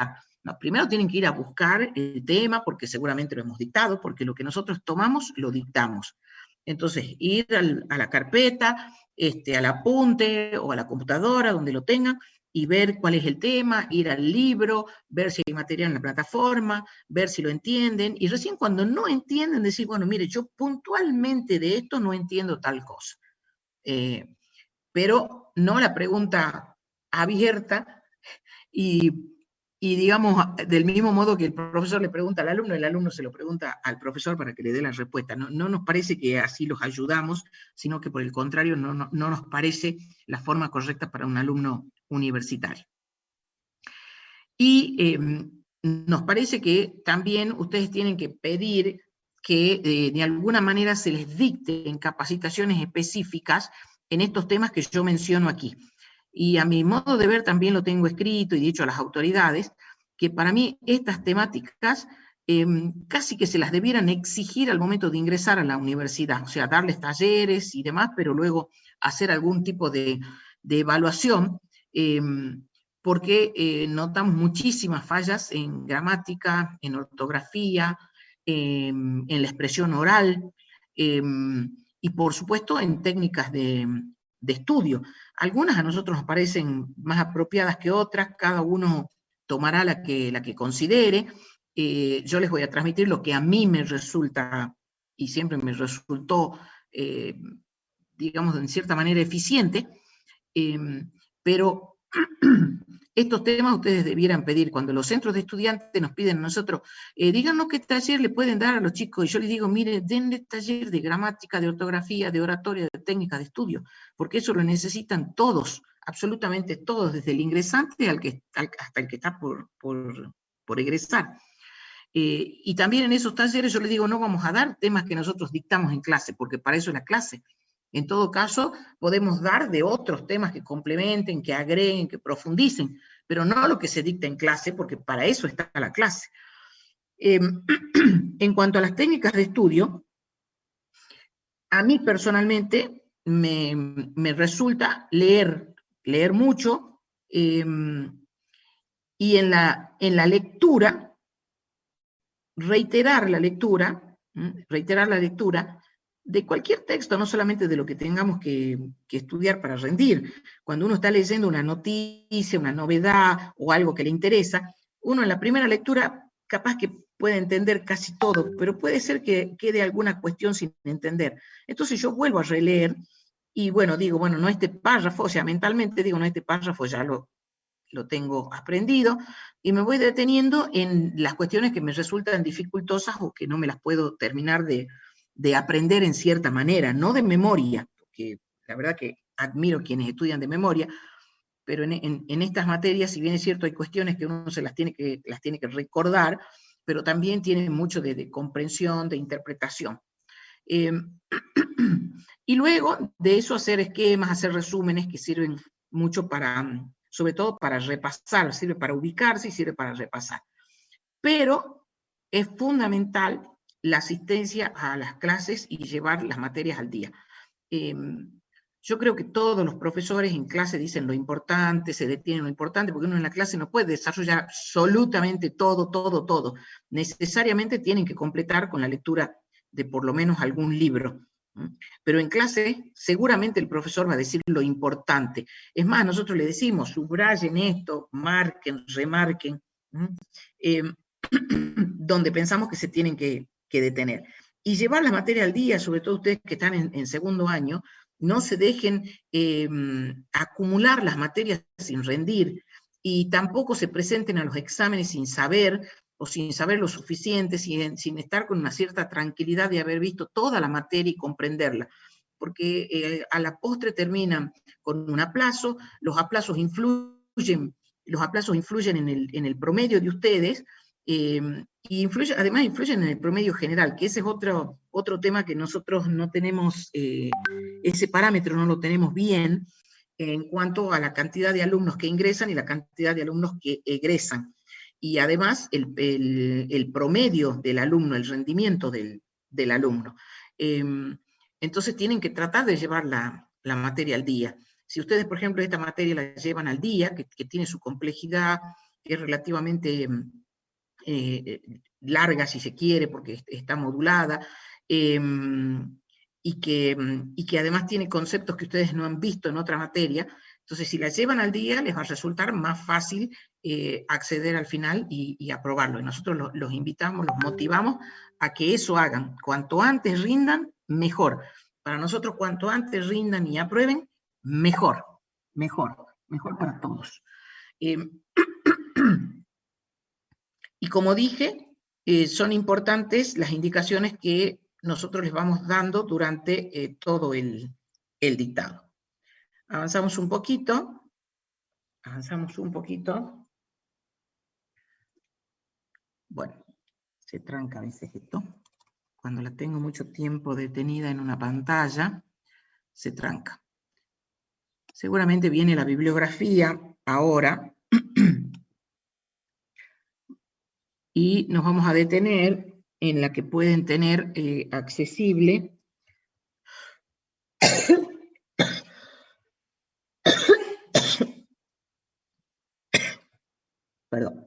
S2: No, primero tienen que ir a buscar el tema, porque seguramente lo hemos dictado, porque lo que nosotros tomamos, lo dictamos. Entonces, ir a la carpeta, al apunte o a la computadora, donde lo tengan, y ver cuál es el tema, ir al libro, ver si hay material en la plataforma, ver si lo entienden, y recién cuando no entienden decir, bueno, mire, yo puntualmente de esto no entiendo tal cosa. Pero no la pregunta abierta y digamos, del mismo modo que el profesor le pregunta al alumno, el alumno se lo pregunta al profesor para que le dé la respuesta. No nos parece que así los ayudamos, sino que por el contrario no nos parece la forma correcta para un alumno universitario. Y nos parece que también ustedes tienen que pedir que de alguna manera se les dicten capacitaciones específicas en estos temas que yo menciono aquí. Y a mi modo de ver también lo tengo escrito y dicho a las autoridades, que para mí estas temáticas casi que se las debieran exigir al momento de ingresar a la universidad, o sea, darles talleres y demás, pero luego hacer algún tipo de evaluación, porque notamos muchísimas fallas en gramática, en ortografía, en la expresión oral, y por supuesto en técnicas de estudio. Algunas a nosotros nos parecen más apropiadas que otras, cada uno tomará la que considere. Yo les voy a transmitir lo que a mí me resulta, y siempre me resultó, digamos, en cierta manera eficiente, pero estos temas ustedes debieran pedir. Cuando los centros de estudiantes nos piden a nosotros, díganos qué taller le pueden dar a los chicos, y yo les digo, mire, denle taller de gramática, de ortografía, de oratoria, de técnica de estudio, porque eso lo necesitan todos, absolutamente todos, desde el ingresante hasta el que está por egresar. Y también en esos talleres yo les digo, no vamos a dar temas que nosotros dictamos en clase, porque para eso es la clase. En todo caso, podemos dar de otros temas que complementen, que agreguen, que profundicen, pero no lo que se dicta en clase, porque para eso está la clase. En cuanto a las técnicas de estudio, a mí personalmente me resulta leer mucho, y en la lectura, reiterar la lectura, de cualquier texto, no solamente de lo que tengamos que estudiar para rendir. Cuando uno está leyendo una noticia, una novedad o algo que le interesa, uno en la primera lectura capaz que puede entender casi todo, pero puede ser que quede alguna cuestión sin entender. Entonces yo vuelvo a releer y bueno, digo, bueno, no este párrafo, o sea, mentalmente digo, no este párrafo ya lo tengo aprendido, y me voy deteniendo en las cuestiones que me resultan dificultosas o que no me las puedo terminar de aprender en cierta manera, no de memoria, porque la verdad que admiro quienes estudian de memoria, pero en estas materias, si bien es cierto, hay cuestiones que uno se las tiene que recordar, pero también tienen mucho de comprensión, de interpretación. Y luego de eso hacer esquemas, hacer resúmenes que sirven mucho para, sobre todo para repasar, sirve para ubicarse y sirve para repasar. Pero es fundamental la asistencia a las clases y llevar las materias al día. Yo creo que todos los profesores en clase dicen lo importante, se detienen lo importante, porque uno en la clase no puede desarrollar absolutamente todo. Necesariamente tienen que completar con la lectura de por lo menos algún libro. Pero en clase seguramente el profesor va a decir lo importante. Es más, nosotros le decimos, subrayen esto, marquen, remarquen, donde pensamos que se tienen que detener. Y llevar la materia al día, sobre todo ustedes que están en segundo año, no se dejen acumular las materias sin rendir, y tampoco se presenten a los exámenes sin saber, o sin saber lo suficiente, sin estar con una cierta tranquilidad de haber visto toda la materia y comprenderla, porque a la postre terminan con un aplazo, los aplazos influyen en el promedio de ustedes, y además influyen en el promedio general, que ese es otro tema que nosotros no tenemos, ese parámetro no lo tenemos bien en cuanto a la cantidad de alumnos que ingresan y la cantidad de alumnos que egresan. Y además el promedio del alumno, el rendimiento del alumno. Entonces tienen que tratar de llevar la materia al día. Si ustedes, por ejemplo, esta materia la llevan al día, que tiene su complejidad, que es relativamente larga, si se quiere, porque está modulada, y que además tiene conceptos que ustedes no han visto en otra materia, entonces si la llevan al día les va a resultar más fácil acceder al final y aprobarlo. Y nosotros los invitamos, los motivamos a que eso hagan. Cuanto antes rindan, mejor. Para nosotros, cuanto antes rindan y aprueben, mejor para todos. Y como dije, son importantes las indicaciones que nosotros les vamos dando durante todo el dictado. Avanzamos un poquito. Bueno, se tranca a veces esto. Cuando la tengo mucho tiempo detenida en una pantalla, se tranca. Seguramente viene la bibliografía ahora. Y nos vamos a detener en la que pueden tener accesible perdón.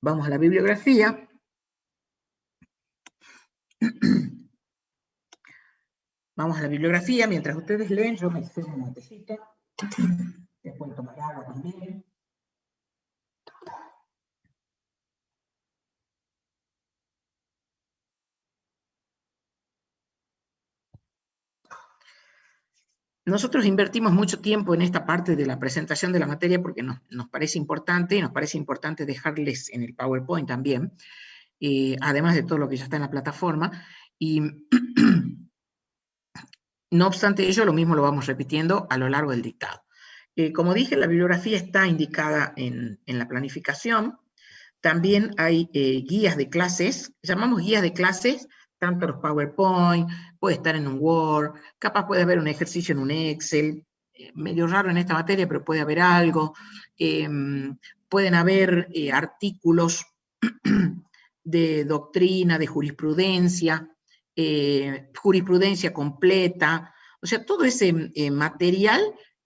S2: Vamos a la bibliografía. Vamos a la bibliografía. Mientras ustedes leen, yo me sirvo un matecito. Después tomar agua también. Nosotros invertimos mucho tiempo en esta parte de la presentación de la materia porque nos parece importante, y nos parece importante dejarles en el PowerPoint también, además de todo lo que ya está en la plataforma, y no obstante ello, lo mismo lo vamos repitiendo a lo largo del dictado. Como dije, la bibliografía está indicada en la planificación. También hay guías de clases, llamamos guías de clases, tanto los PowerPoint, puede estar en un Word, capaz puede haber un ejercicio en un Excel, medio raro en esta materia, pero puede haber algo. Pueden haber artículos de doctrina, de jurisprudencia, jurisprudencia completa, o sea, todo ese material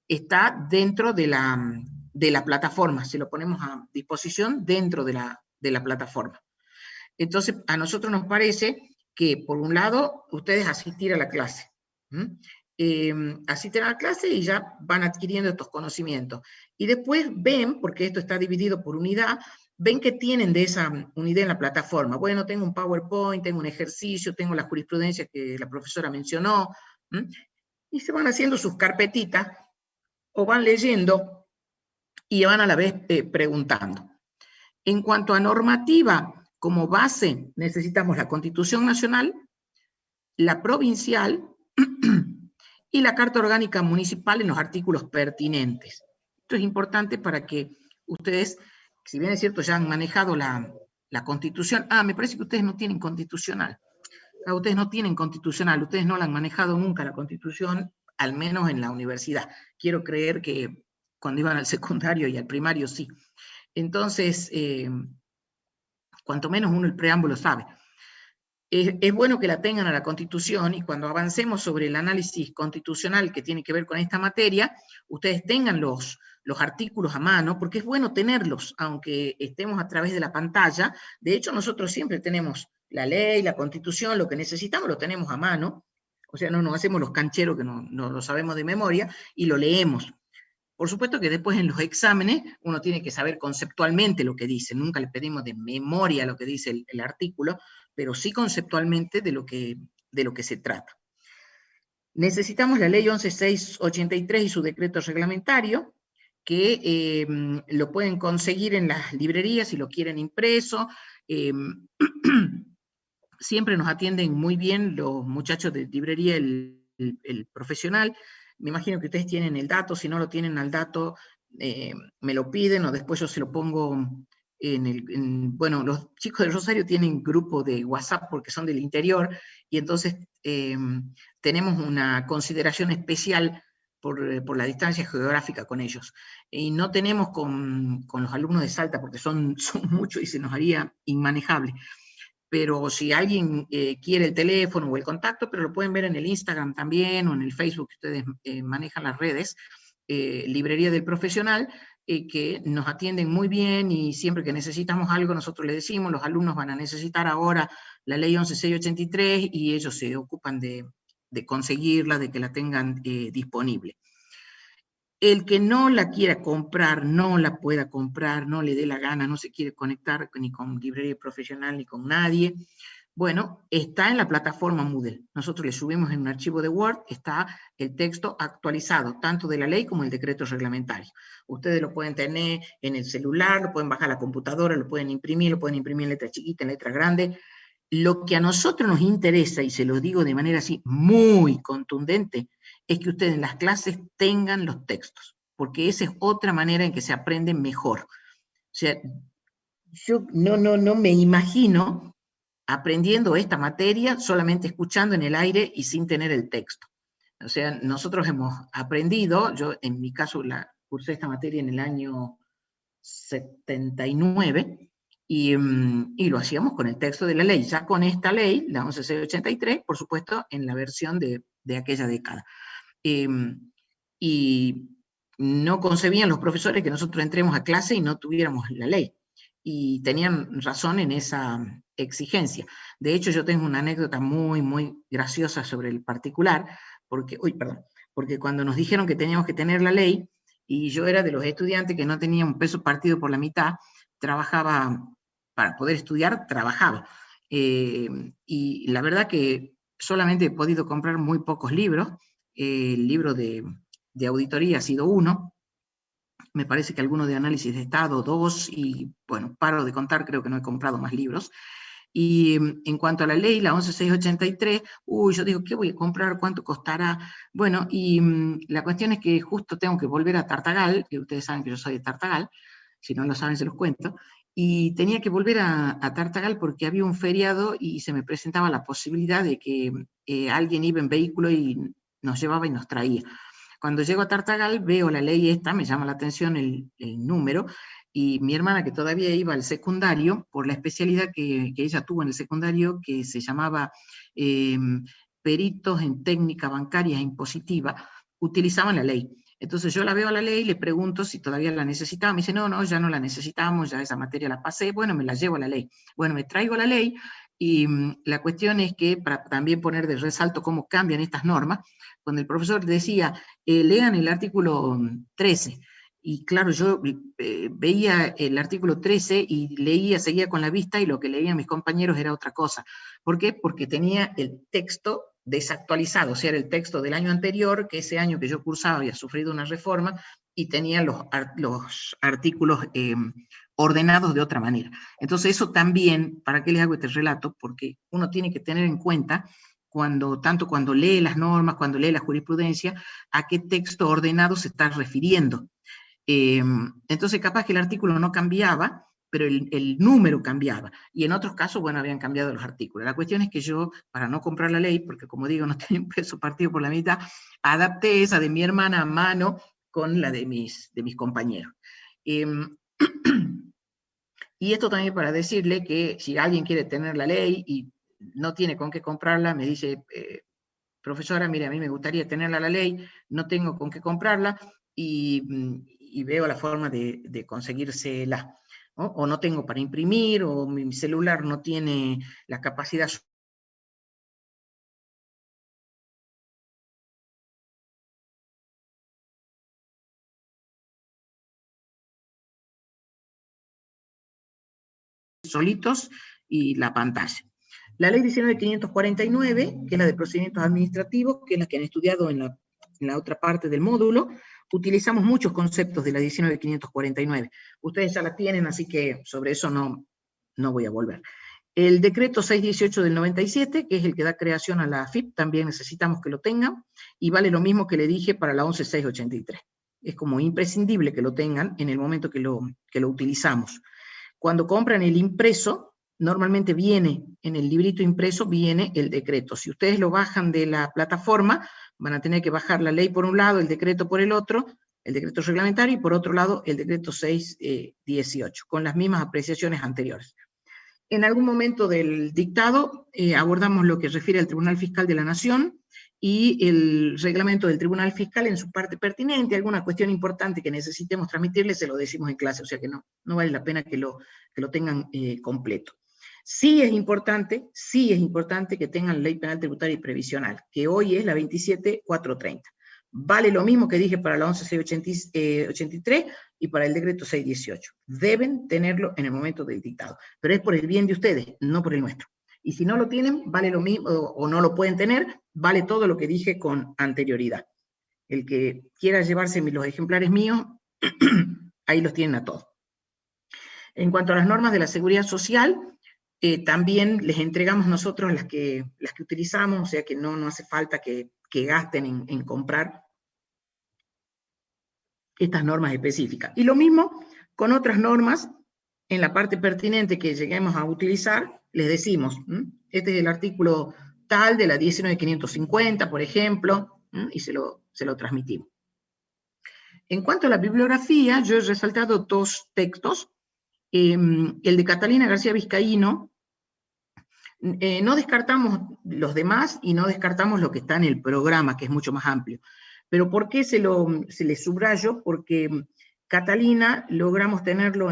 S2: está dentro de de la plataforma, se lo ponemos a disposición dentro de la plataforma. Entonces, a nosotros nos parece que, por un lado, ustedes asistir a la clase. Asisten a la clase y ya van adquiriendo estos conocimientos. Y después ven, porque esto está dividido por unidad, ven que tienen de esa unidad en la plataforma. Bueno, tengo un PowerPoint, tengo un ejercicio, tengo la jurisprudencia que la profesora mencionó, y se van haciendo sus carpetitas, o van leyendo, y van a la vez preguntando. En cuanto a normativa, como base necesitamos la Constitución Nacional, la provincial y la Carta Orgánica Municipal en los artículos pertinentes. Esto es importante para que ustedes, si bien es cierto, ya han manejado la Constitución. Me parece que ustedes no tienen constitucional. Ustedes no tienen constitucional, ustedes no la han manejado nunca la Constitución, al menos en la universidad. Quiero creer que cuando iban al secundario y al primario sí. Entonces, cuanto menos uno el preámbulo sabe. Es bueno que la tengan a la Constitución, y cuando avancemos sobre el análisis constitucional que tiene que ver con esta materia, ustedes tengan los artículos a mano, porque es bueno tenerlos, aunque estemos a través de la pantalla. De hecho, nosotros siempre tenemos la ley, la Constitución, lo que necesitamos lo tenemos a mano, o sea, no nos hacemos los cancheros que no lo sabemos de memoria, y lo leemos. Por supuesto que después en los exámenes uno tiene que saber conceptualmente lo que dice, nunca le pedimos de memoria lo que dice el artículo, pero sí conceptualmente de lo que se trata. Necesitamos la ley 11.683 y su decreto reglamentario, que lo pueden conseguir en las librerías si lo quieren impreso. Siempre nos atienden muy bien los muchachos de librería, el profesional. Me imagino que ustedes tienen el dato, si no lo tienen al dato, me lo piden, o después yo se lo pongo bueno, los chicos de Rosario tienen grupo de WhatsApp porque son del interior, y entonces tenemos una consideración especial por la distancia geográfica con ellos. Y no tenemos con los alumnos de Salta, porque son muchos y se nos haría inmanejable. Pero si alguien quiere el teléfono o el contacto, pero lo pueden ver en el Instagram también, o en el Facebook, que ustedes manejan las redes, Librería del Profesional, que nos atienden muy bien, y siempre que necesitamos algo nosotros les decimos, los alumnos van a necesitar ahora la ley 11.683, y ellos se ocupan de conseguirla, de que la tengan disponible. El que no la quiera comprar, no la pueda comprar, no le dé la gana, no se quiere conectar ni con Librería Profesional ni con nadie, bueno, está en la plataforma Moodle. Nosotros le subimos en un archivo de Word, está el texto actualizado, tanto de la ley como el decreto reglamentario. Ustedes lo pueden tener en el celular, lo pueden bajar a la computadora, lo pueden imprimir en letra chiquita, en letra grande. Lo que a nosotros nos interesa, y se lo digo de manera así muy contundente, es que ustedes en las clases tengan los textos, porque esa es otra manera en que se aprende mejor. O sea, yo no me imagino aprendiendo esta materia solamente escuchando en el aire y sin tener el texto. O sea, nosotros hemos aprendido, yo en mi caso cursé esta materia en el año 79, y lo hacíamos con el texto de la ley, ya con esta ley, la 11.683, por supuesto, en la versión de aquella década. Y no concebían los profesores que nosotros entremos a clase y no tuviéramos la ley, y tenían razón en esa exigencia. De hecho, yo tengo una anécdota muy, muy graciosa sobre el particular, porque cuando nos dijeron que teníamos que tener la ley, y yo era de los estudiantes que no tenía un peso partido por la mitad, trabajaba, para poder estudiar, trabajaba. Y la verdad que solamente he podido comprar muy pocos libros. El libro de auditoría ha sido uno, me parece que alguno de análisis de Estado, 2, y bueno, paro de contar, creo que no he comprado más libros. Y en cuanto a la ley, la 11.683, yo digo, ¿qué voy a comprar? ¿Cuánto costará? Bueno, y la cuestión es que justo tengo que volver a Tartagal, que ustedes saben que yo soy de Tartagal, si no lo saben se los cuento, y tenía que volver a Tartagal porque había un feriado y se me presentaba la posibilidad de que alguien iba en vehículo y nos llevaba y nos traía. Cuando llego a Tartagal veo la ley esta, me llama la atención el número, y mi hermana, que todavía iba al secundario, por la especialidad que ella tuvo en el secundario, que se llamaba peritos en técnica bancaria e impositiva, utilizaban la ley. Entonces yo la veo a la ley, le pregunto si todavía la necesitaba, me dice, no, ya no la necesitamos, ya esa materia la pasé, bueno, me la llevo a la ley. Bueno, me traigo la ley, y la cuestión es que, para también poner de resalto cómo cambian estas normas, cuando el profesor decía, lean el artículo 13, y claro, yo veía el artículo 13 y leía, seguía con la vista, y lo que leían mis compañeros era otra cosa. ¿Por qué? Porque tenía el texto desactualizado, o sea, era el texto del año anterior, que ese año que yo cursaba había sufrido una reforma, y tenía los artículos ordenados de otra manera. Entonces eso también, ¿para qué les hago este relato? Porque uno tiene que tener en cuenta, tanto cuando lee las normas, cuando lee la jurisprudencia, a qué texto ordenado se está refiriendo. Entonces capaz que el artículo no cambiaba, pero el número cambiaba, y en otros casos, bueno, habían cambiado los artículos. La cuestión es que yo, para no comprar la ley, porque como digo, no tenía un peso partido por la mitad, adapté esa de mi hermana a mano con la de mis compañeros. Y esto también para decirle que si alguien quiere tener la ley y no tiene con qué comprarla, me dice, profesora, mire, a mí me gustaría tenerla la ley, no tengo con qué comprarla, y veo la forma de conseguírsela, ¿no? O no tengo para imprimir, o mi celular no tiene la capacidad solitos y la pantalla. La ley 19.549, que es la de procedimientos administrativos, que es la que han estudiado en la otra parte del módulo, utilizamos muchos conceptos de la 19.549. Ustedes ya la tienen, así que sobre eso no voy a volver. El decreto 618 del 97, que es el que da creación a la AFIP, también necesitamos que lo tengan, y vale lo mismo que le dije para la 11.683. Es como imprescindible que lo tengan en el momento que lo utilizamos. Cuando compran el impreso, normalmente viene, en el librito impreso, viene el decreto. Si ustedes lo bajan de la plataforma, van a tener que bajar la ley por un lado, el decreto por el otro, el decreto reglamentario, y por otro lado el decreto 618, con las mismas apreciaciones anteriores. En algún momento del dictado abordamos lo que refiere al Tribunal Fiscal de la Nación y el reglamento del Tribunal Fiscal en su parte pertinente. Alguna cuestión importante que necesitemos transmitirles, se lo decimos en clase, o sea que no vale la pena que lo tengan completo. Sí es importante que tengan ley penal tributaria y previsional, que hoy es la 27.430. Vale lo mismo que dije para la 11.683 y para el decreto 618. Deben tenerlo en el momento del dictado, pero es por el bien de ustedes, no por el nuestro. Y si no lo tienen, vale lo mismo, o no lo pueden tener, vale todo lo que dije con anterioridad. El que quiera llevarse los ejemplares míos, ahí los tienen a todos. En cuanto a las normas de la seguridad social, también les entregamos nosotros las que utilizamos, o sea que no hace falta que gasten en comprar estas normas específicas. Y lo mismo con otras normas, en la parte pertinente que lleguemos a utilizar, les decimos, este es el artículo tal de la 19.550, por ejemplo, y se lo transmitimos. En cuanto a la bibliografía, yo he resaltado dos textos, el de Catalina García Vizcaíno. No descartamos los demás y no descartamos lo que está en el programa, que es mucho más amplio. Pero ¿por qué se le subrayo? Porque Catalina logramos tenerlo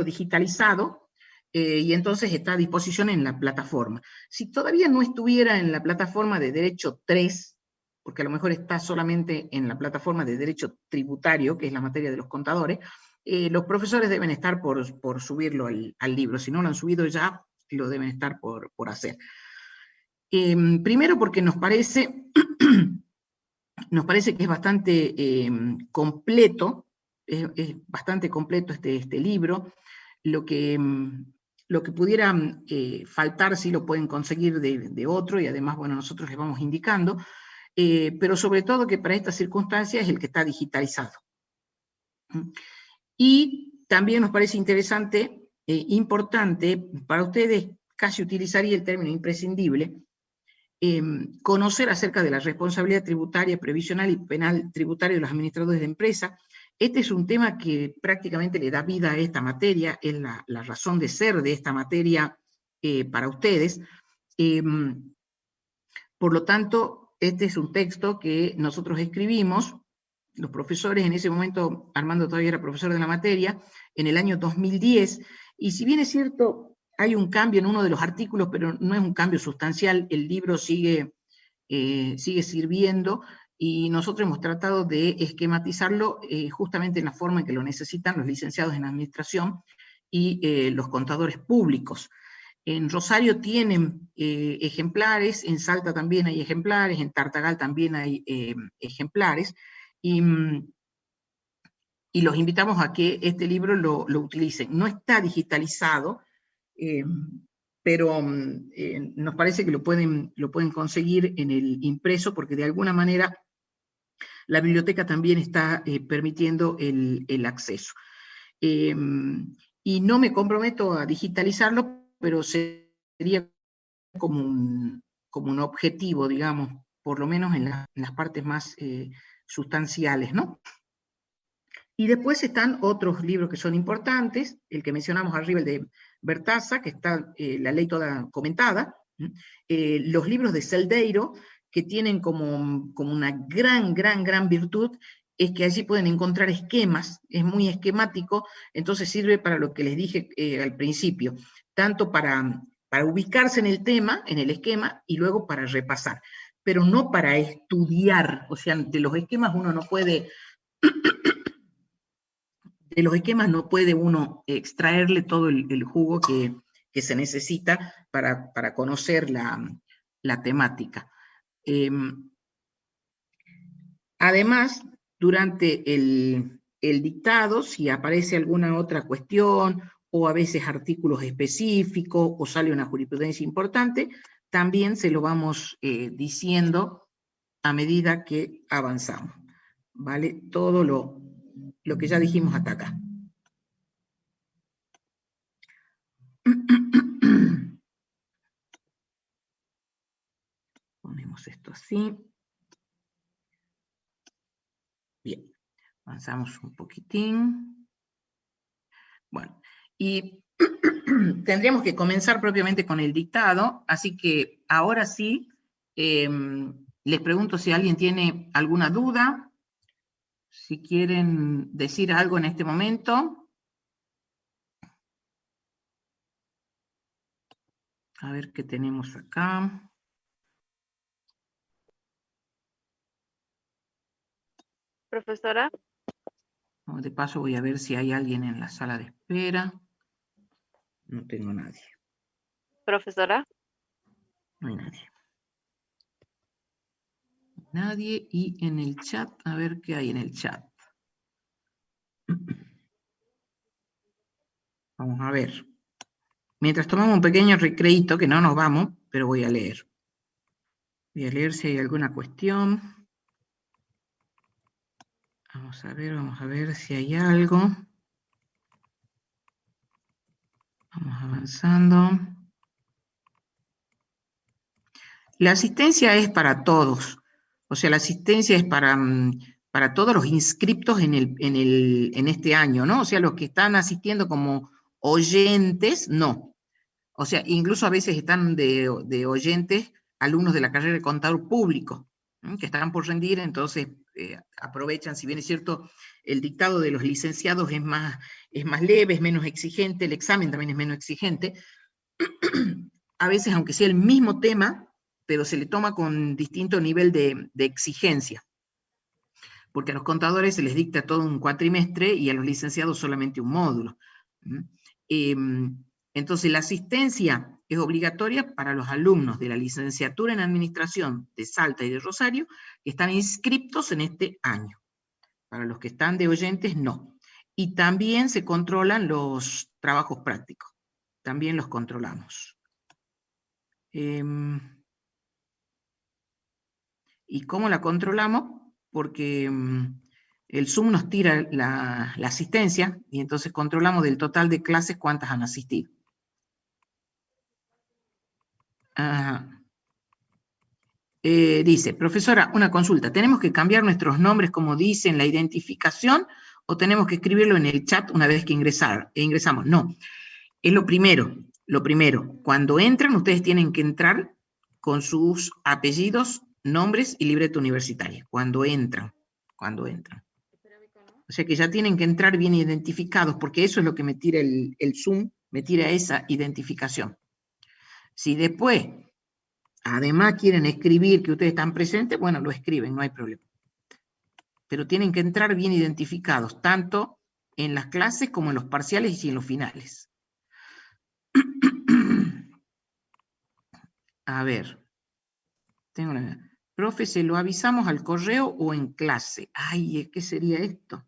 S2: digitalizado, y entonces está a disposición en la plataforma. Si todavía no estuviera en la plataforma de Derecho 3, porque a lo mejor está solamente en la plataforma de Derecho Tributario, que es la materia de los contadores, los profesores deben estar por subirlo al libro. Si no lo han subido ya, lo deben estar por hacer. Primero porque nos parece que es bastante completo, es bastante completo este libro. Lo que pudiera faltar, sí lo pueden conseguir de otro, y además, bueno, nosotros les vamos indicando, pero sobre todo que para estas circunstancias es el que está digitalizado. Y también nos parece interesante, importante, para ustedes casi utilizaría el término imprescindible, conocer acerca de la responsabilidad tributaria, previsional y penal tributaria de los administradores de empresa. Este es un tema que prácticamente le da vida a esta materia, es la razón de ser de esta materia para ustedes. Por lo tanto, este es un texto que nosotros escribimos, los profesores, en ese momento Armando todavía era profesor de la materia, en el año 2010, y si bien es cierto, hay un cambio en uno de los artículos, pero no es un cambio sustancial, el libro sigue sirviendo, y nosotros hemos tratado de esquematizarlo justamente en la forma en que lo necesitan los licenciados en administración y los contadores públicos. En Rosario tienen ejemplares, en Salta también hay ejemplares, en Tartagal también hay ejemplares, y los invitamos a que este libro lo utilicen. No está digitalizado, pero nos parece que lo pueden conseguir en el impreso, porque de alguna manera la biblioteca también está permitiendo el acceso. Y no me comprometo a digitalizarlo, pero sería como un objetivo, digamos, por lo menos en las partes más sustanciales, ¿no? Y después están otros libros que son importantes, el que mencionamos arriba, el de Bertazza, que está la ley toda comentada, los libros de Celdeiro, que tienen como una gran virtud, es que allí pueden encontrar esquemas, es muy esquemático, entonces sirve para lo que les dije al principio, tanto para ubicarse en el tema, en el esquema, y luego para repasar, pero no para estudiar. O sea, de los esquemas uno no puede uno extraerle todo el jugo que se necesita para conocer la temática. Además, durante el dictado, si aparece alguna otra cuestión, o a veces artículos específicos, o sale una jurisprudencia importante, también se lo vamos diciendo a medida que avanzamos, ¿vale? Todo lo que ya dijimos hasta acá. Ponemos esto así. Bien, avanzamos un poquitín. Bueno, y tendríamos que comenzar propiamente con el dictado, así que ahora sí, les pregunto si alguien tiene alguna duda, si quieren decir algo en este momento. A ver qué tenemos acá.
S4: Profesora.
S2: De paso voy a ver si hay alguien en la sala de espera. No tengo nadie.
S4: Profesora.
S2: No hay nadie. Nadie, y en el chat, a ver qué hay en el chat. Vamos a ver. Mientras tomamos un pequeño recreíto, que no nos vamos, pero voy a leer. Voy a leer si hay alguna cuestión. Vamos a ver si hay algo. Vamos avanzando. La asistencia es para todos. O sea, la asistencia es para todos los inscriptos en este año, ¿no? O sea, los que están asistiendo como oyentes, no. O sea, incluso a veces están de oyentes alumnos de la carrera de contador público, que estarán por rendir, entonces aprovechan. Si bien es cierto, el dictado de los licenciados es más leve, es menos exigente, el examen también es menos exigente, a veces, aunque sea el mismo tema, pero se le toma con distinto nivel de exigencia, porque a los contadores se les dicta todo un cuatrimestre y a los licenciados solamente un módulo. Entonces, la asistencia es obligatoria para los alumnos de la licenciatura en Administración de Salta y de Rosario, que están inscriptos en este año. Para los que están de oyentes, no. Y también se controlan los trabajos prácticos. También los controlamos. ¿Y cómo la controlamos? Porque el Zoom nos tira la asistencia, y entonces controlamos del total de clases cuántas han asistido. Dice, profesora, una consulta. ¿Tenemos que cambiar nuestros nombres como dice en la identificación, o tenemos que escribirlo en el chat una vez que ingresamos? No, es lo primero. Lo primero, cuando entran, ustedes tienen que entrar con sus apellidos nombres y libreta universitaria, cuando entran. O sea que ya tienen que entrar bien identificados, porque eso es lo que me tira el Zoom, me tira esa identificación. Si después, además quieren escribir que ustedes están presentes, bueno, lo escriben, no hay problema. Pero tienen que entrar bien identificados, tanto en las clases como en los parciales y en los finales. A ver. Profe, ¿se lo avisamos al correo o en clase? Ay, ¿qué sería esto?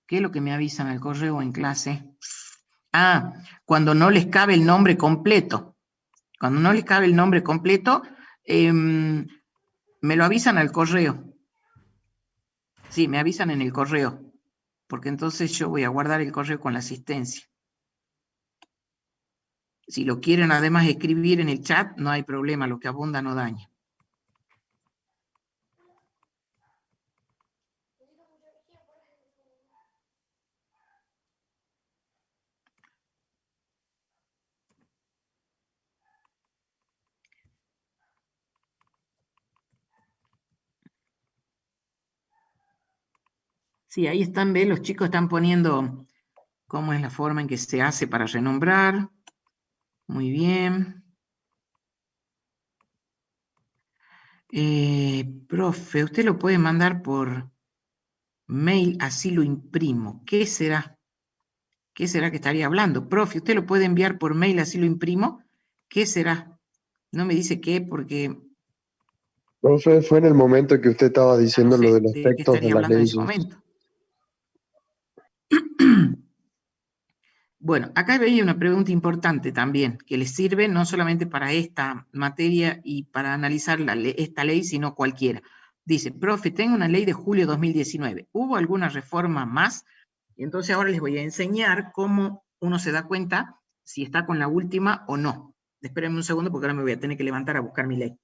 S2: ¿Qué es lo que me avisan al correo o en clase? Ah, cuando no les cabe el nombre completo. Cuando no les cabe el nombre completo, me lo avisan al correo. Sí, me avisan en el correo, porque entonces yo voy a guardar el correo con la asistencia. Si lo quieren además escribir en el chat, no hay problema, lo que abunda no daña. Sí, ahí están, ¿ven? Los chicos están poniendo cómo es la forma en que se hace para renombrar. Muy bien. Profe, usted lo puede mandar por mail, así lo imprimo. ¿Qué será? ¿Qué será que estaría hablando? Profe, usted lo puede enviar por mail, así lo imprimo. ¿Qué será? No me dice qué porque...
S5: Profe, fue en el momento que usted estaba diciendo
S2: no sé
S5: lo de los
S2: de qué
S5: textos de
S2: estaría
S5: las
S2: hablando en ese
S5: leyes.
S2: momento. Bueno, acá veía una pregunta importante también, que les sirve no solamente para esta materia y para analizar esta ley, sino cualquiera. Dice, profe, tengo una ley de julio de 2019. ¿Hubo alguna reforma más? Y entonces ahora les voy a enseñar cómo uno se da cuenta si está con la última o no. Espérenme un segundo porque ahora me voy a tener que levantar a buscar mi ley.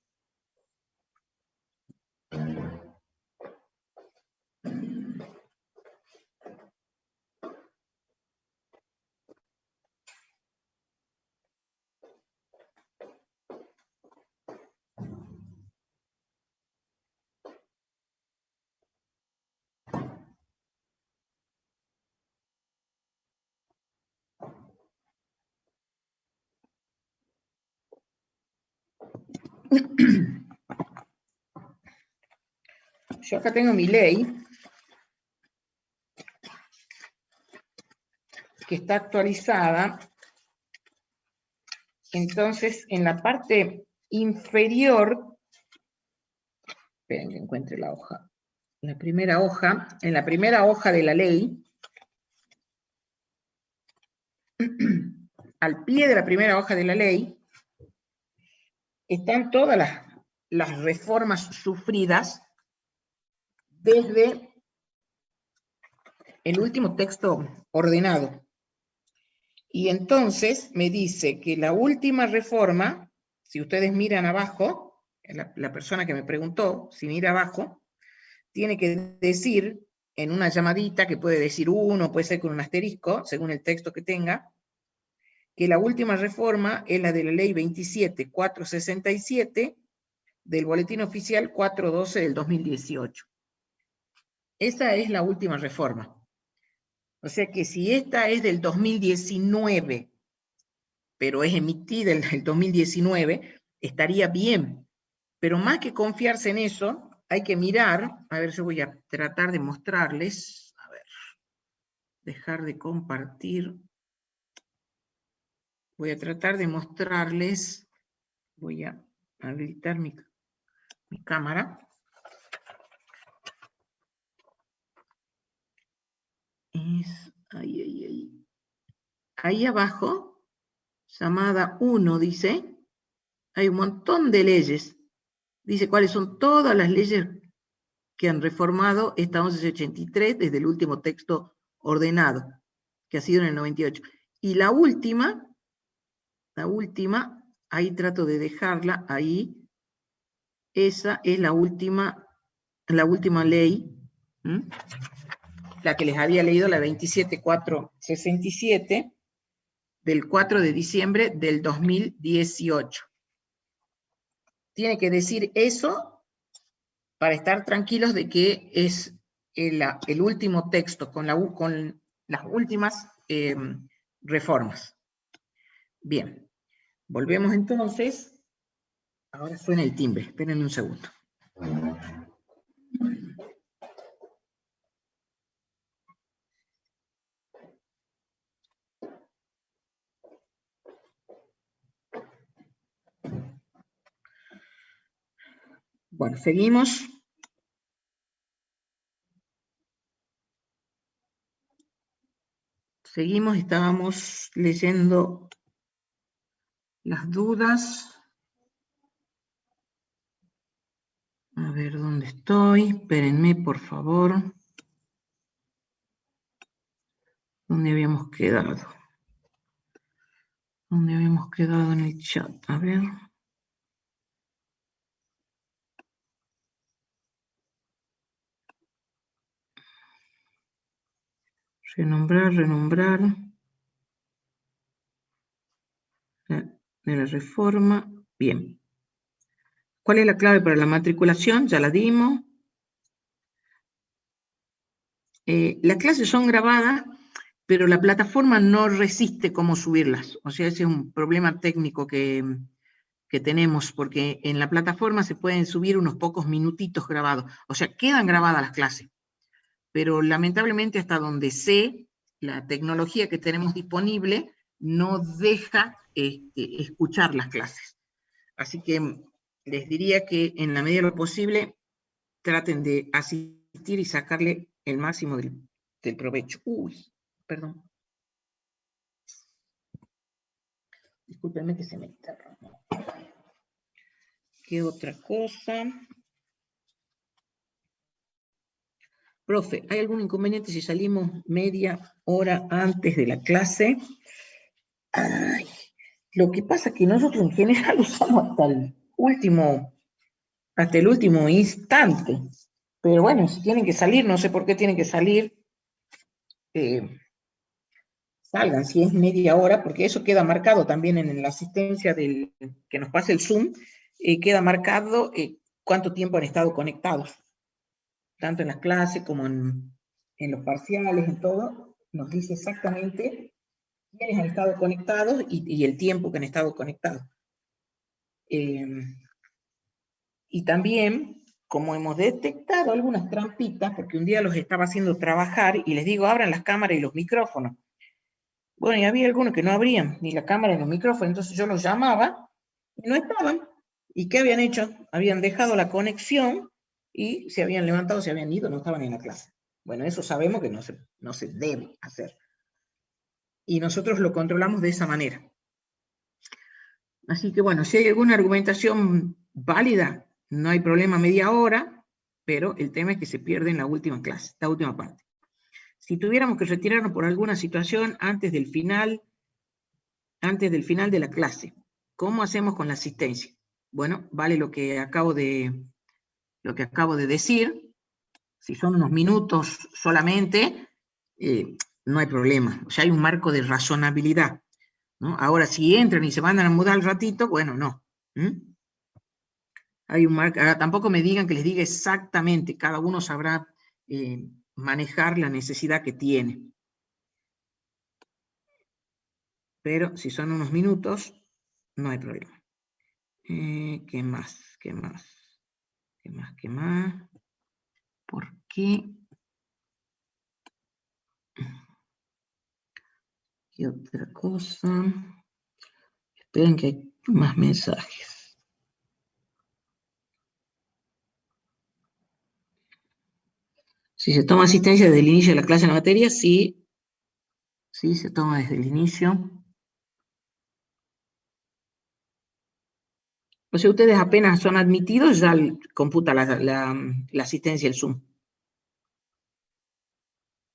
S2: Yo acá tengo mi ley, que está actualizada. Entonces, en la parte inferior, esperen que encuentre la hoja. En la primera hoja de la ley, al pie de la primera hoja de la ley, están todas las reformas sufridas desde el último texto ordenado. Y entonces me dice que la última reforma, si ustedes miran abajo, la persona que me preguntó, si mira abajo, tiene que decir en una llamadita, que puede decir 1, puede ser con un asterisco, según el texto que tenga, que la última reforma es la de la ley 27.467 del Boletín Oficial 412 del 2018. Esa es la última reforma. O sea que si esta es del 2019, pero es emitida en el 2019, estaría bien. Pero más que confiarse en eso, hay que mirar, a ver, yo voy a tratar de mostrarles, a ver, dejar de compartir. Voy a tratar de mostrarles, voy a habilitar mi cámara. Ahí abajo, llamada 1, dice, hay un montón de leyes. Dice cuáles son todas las leyes que han reformado esta 1183 desde el último texto ordenado, que ha sido en el 98. Y la última, ahí trato de dejarla, ahí, esa es la última ley, ¿m? La que les había leído, la 27.467, del 4 de diciembre del 2018. Tiene que decir eso para estar tranquilos de que es el último texto con las últimas reformas. Bien, volvemos entonces. Ahora suena el timbre, espérenme un segundo. Bueno, seguimos. Seguimos, estábamos leyendo las dudas. A ver dónde estoy. Espérenme, por favor. ¿Dónde habíamos quedado? ¿Dónde habíamos quedado en el chat? A ver. Renombrar. De la reforma. Bien. ¿Cuál es la clave para la matriculación? Ya la dimos. Las clases son grabadas, pero la plataforma no resiste cómo subirlas. O sea, ese es un problema técnico que tenemos, porque en la plataforma se pueden subir unos pocos minutitos grabados. O sea, quedan grabadas las clases. Pero lamentablemente hasta donde sé, la tecnología que tenemos disponible no deja escuchar las clases. Así que les diría que en la medida de lo posible traten de asistir y sacarle el máximo del provecho. Uy, perdón. Discúlpenme que se me interrumpió. ¿Qué otra cosa? Profe, ¿hay algún inconveniente si salimos media hora antes de la clase? Ay, lo que pasa es que nosotros en general usamos hasta el último instante. Pero bueno, si tienen que salir, no sé por qué tienen que salir, salgan, si es media hora, porque eso queda marcado también en la asistencia que nos pase el Zoom, queda marcado cuánto tiempo han estado conectados, tanto en las clases como en los parciales, en todo, nos dice exactamente quiénes han estado conectados y el tiempo que han estado conectados. Y también, como hemos detectado algunas trampitas, porque un día los estaba haciendo trabajar y les digo, abran las cámaras y los micrófonos. Bueno, y había algunos que no abrían ni la cámara ni los micrófonos, entonces yo los llamaba y no estaban. ¿Y qué habían hecho? Habían dejado la conexión y se habían levantado, se habían ido, no estaban en la clase. Bueno, eso sabemos que no se debe hacer. Y nosotros lo controlamos de esa manera. Así que bueno, si hay alguna argumentación válida, no hay problema media hora, pero el tema es que se pierde en la última clase, la última parte. Si tuviéramos que retirarnos por alguna situación antes del final de la clase, ¿cómo hacemos con la asistencia? Bueno, vale lo que acabo de decir. Si son unos minutos solamente, no hay problema. O sea, hay un marco de razonabilidad, ¿no? Ahora, si entran y se van a mudar al ratito, bueno, no. Hay un marco. Ahora, tampoco me digan que les diga exactamente, cada uno sabrá manejar la necesidad que tiene. Pero si son unos minutos, no hay problema. ¿Qué más? ¿Qué más? ¿Qué más? ¿Qué más? ¿Por qué? ¿Qué otra cosa? Esperen que hay más mensajes. Si se toma asistencia desde el inicio de la clase en la materia, sí. Sí, se toma desde el inicio. O sea, ustedes apenas son admitidos, ya computa la asistencia el Zoom.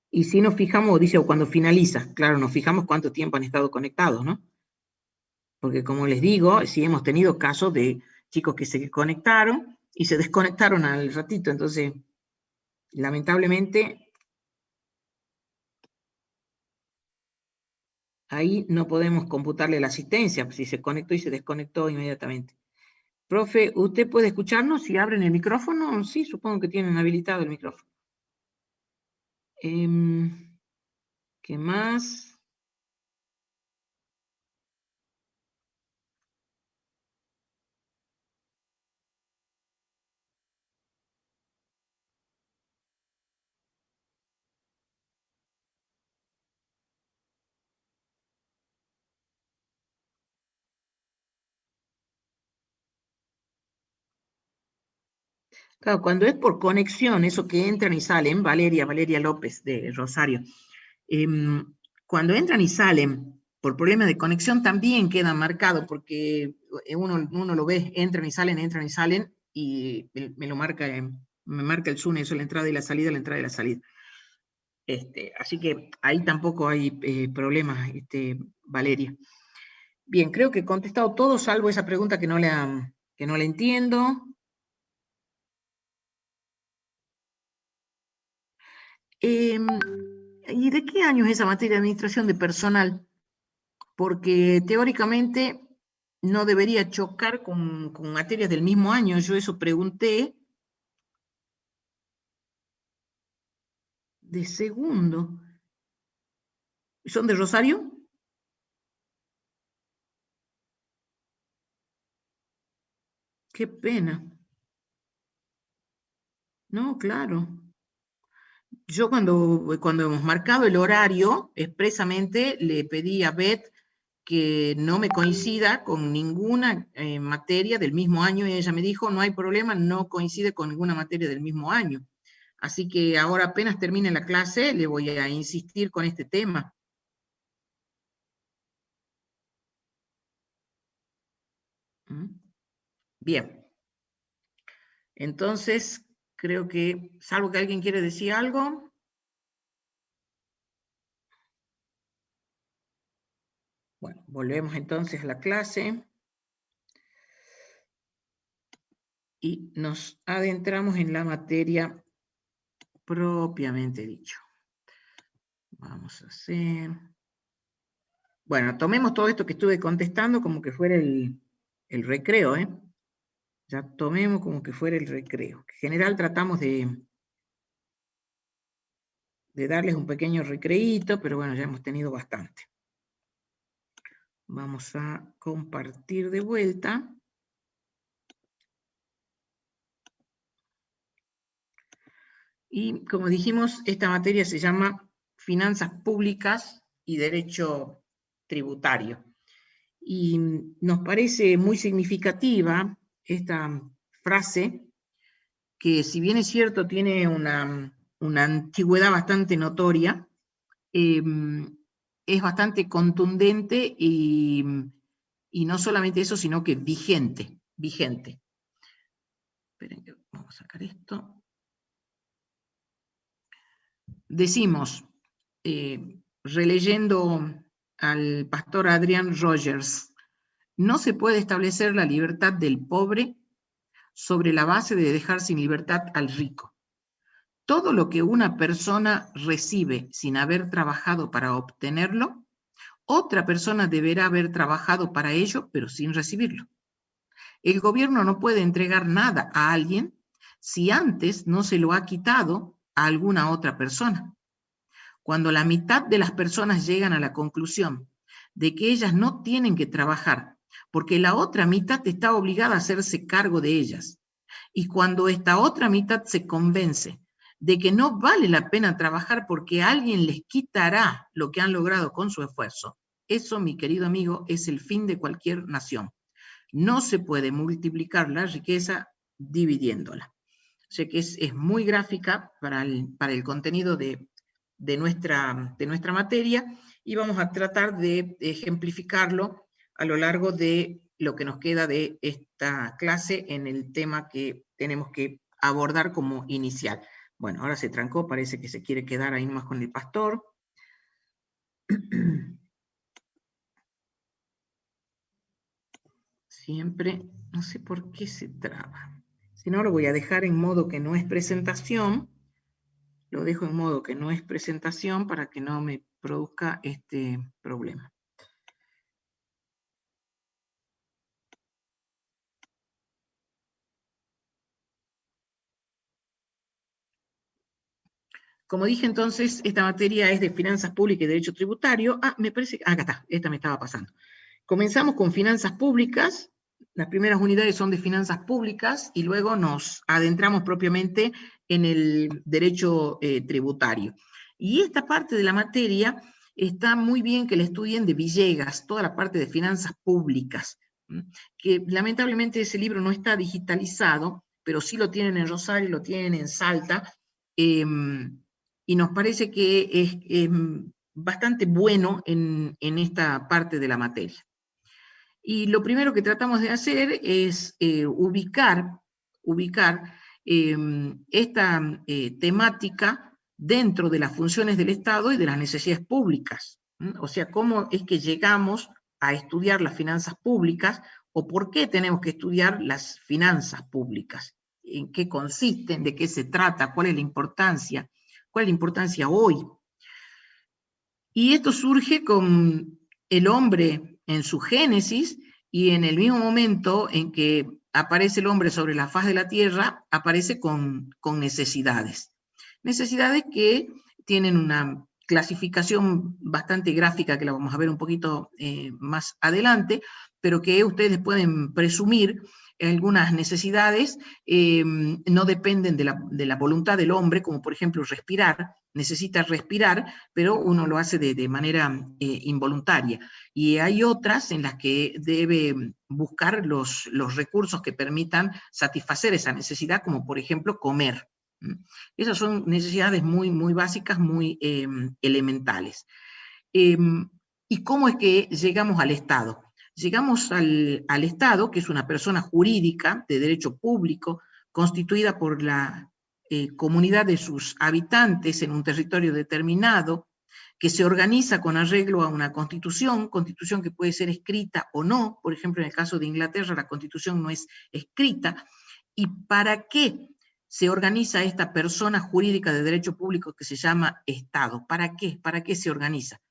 S2: Y si nos fijamos, dice, cuando finaliza, claro, nos fijamos cuánto tiempo han estado conectados, ¿no? Porque como les digo, sí hemos tenido casos de chicos que se conectaron y se desconectaron al ratito, entonces, lamentablemente, ahí no podemos computarle la asistencia, si se conectó y se desconectó inmediatamente. Profe, ¿usted puede escucharnos si abren el micrófono? Sí, supongo que tienen habilitado el micrófono. ¿Qué más? Claro, cuando es por conexión, eso que entran y salen, Valeria López de Rosario, cuando entran y salen por problemas de conexión también queda marcado, porque uno lo ve, entran y salen, y me lo marca, me marca el Zoom, eso, la entrada y la salida, la entrada y la salida. Así que ahí tampoco hay problemas, Valeria. Bien, creo que he contestado todo, salvo esa pregunta que no la entiendo. ¿Y de qué año es esa materia de administración de personal? Porque teóricamente no debería chocar con materias del mismo año. Yo eso pregunté de segundo. ¿Son de Rosario? Qué pena. No, claro. Yo cuando hemos marcado el horario, expresamente le pedí a Beth que no me coincida con ninguna materia del mismo año, y ella me dijo, no hay problema, no coincide con ninguna materia del mismo año. Así que ahora apenas termine la clase, le voy a insistir con este tema. Bien. Entonces, creo que, salvo que alguien quiere decir algo. Bueno, volvemos entonces a la clase. Y nos adentramos en la materia propiamente dicho. Vamos a hacer... Bueno, tomemos todo esto que estuve contestando como que fuera el recreo, ¿eh? Ya tomemos como que fuera el recreo. En general tratamos de darles un pequeño recreíto, pero bueno, ya hemos tenido bastante. Vamos a compartir de vuelta. Y como dijimos, esta materia se llama Finanzas Públicas y Derecho Tributario. Y nos parece muy significativa esta frase, que si bien es cierto tiene una antigüedad bastante notoria, es bastante contundente y no solamente eso, sino que vigente. Esperen que vamos a sacar esto. Decimos, releyendo al pastor Adrian Rogers, no se puede establecer la libertad del pobre sobre la base de dejar sin libertad al rico. Todo lo que una persona recibe sin haber trabajado para obtenerlo, otra persona deberá haber trabajado para ello, pero sin recibirlo. El gobierno no puede entregar nada a alguien si antes no se lo ha quitado a alguna otra persona. Cuando la mitad de las personas llegan a la conclusión de que ellas no tienen que trabajar porque la otra mitad está obligada a hacerse cargo de ellas, y cuando esta otra mitad se convence de que no vale la pena trabajar porque alguien les quitará lo que han logrado con su esfuerzo, eso, mi querido amigo, es el fin de cualquier nación. No se puede multiplicar la riqueza dividiéndola. O sea que es muy gráfica para el contenido de nuestra materia, y vamos a tratar de ejemplificarlo a lo largo de lo que nos queda de esta clase en el tema que tenemos que abordar como inicial. Bueno, ahora se trancó, parece que se quiere quedar ahí más con el pastor. Siempre, no sé por qué se traba. Si no, lo voy a dejar en modo que no es presentación. Lo dejo en modo que no es presentación para que no me produzca este problema. Como dije entonces, esta materia es de finanzas públicas y derecho tributario. Me parece que, acá está, esta me estaba pasando. Comenzamos con finanzas públicas, las primeras unidades son de finanzas públicas, y luego nos adentramos propiamente en el derecho tributario. Y esta parte de la materia está muy bien que la estudien de Villegas, toda la parte de finanzas públicas, que lamentablemente ese libro no está digitalizado, pero sí lo tienen en Rosario, lo tienen en Salta, y nos parece que es bastante bueno en esta parte de la materia. Y lo primero que tratamos de hacer es ubicar esta temática dentro de las funciones del Estado y de las necesidades públicas. O sea, cómo es que llegamos a estudiar las finanzas públicas, o por qué tenemos que estudiar las finanzas públicas, en qué consisten, de qué se trata, cuál es la importancia hoy. Y esto surge con el hombre en su génesis, y en el mismo momento en que aparece el hombre sobre la faz de la tierra, aparece con necesidades. Necesidades que tienen una clasificación bastante gráfica, que la vamos a ver un poquito más adelante, pero que ustedes pueden presumir. Algunas necesidades no dependen de la voluntad del hombre, como por ejemplo respirar. Necesita respirar, pero uno lo hace de manera involuntaria. Y hay otras en las que debe buscar los recursos que permitan satisfacer esa necesidad, como por ejemplo comer. Esas son necesidades muy, muy básicas, muy elementales. ¿Y cómo es que llegamos al Estado? Llegamos al Estado, que es una persona jurídica de derecho público, constituida por la comunidad de sus habitantes en un territorio determinado, que se organiza con arreglo a una constitución que puede ser escrita o no. Por ejemplo, en el caso de Inglaterra, la constitución no es escrita. ¿Y para qué se organiza esta persona jurídica de derecho público que se llama Estado? ¿Para qué? ¿Para qué se organiza?